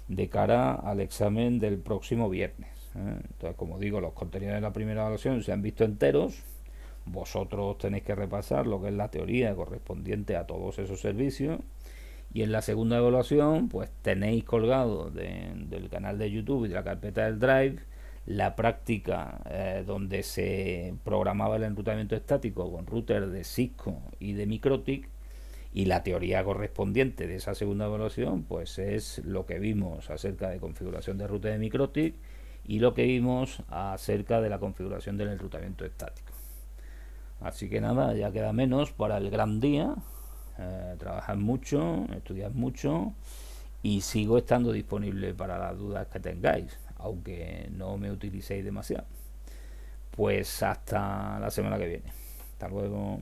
de cara al examen del próximo viernes. Entonces, como digo, los contenidos de la primera evaluación se han visto enteros. Vosotros tenéis que repasar lo que es la teoría correspondiente a todos esos servicios, y en la segunda evaluación pues tenéis colgado del canal de YouTube y de la carpeta del Drive la práctica donde se programaba el enrutamiento estático con router de Cisco y de Mikrotik, y la teoría correspondiente de esa segunda evaluación pues es lo que vimos acerca de configuración de router de Mikrotik y lo que vimos acerca de la configuración del enrutamiento estático. Así que nada, ya queda menos para el gran día. Trabajad mucho, estudiad mucho, y sigo estando disponible para las dudas que tengáis, aunque no me utilicéis demasiado. Pues hasta la semana que viene. Hasta luego.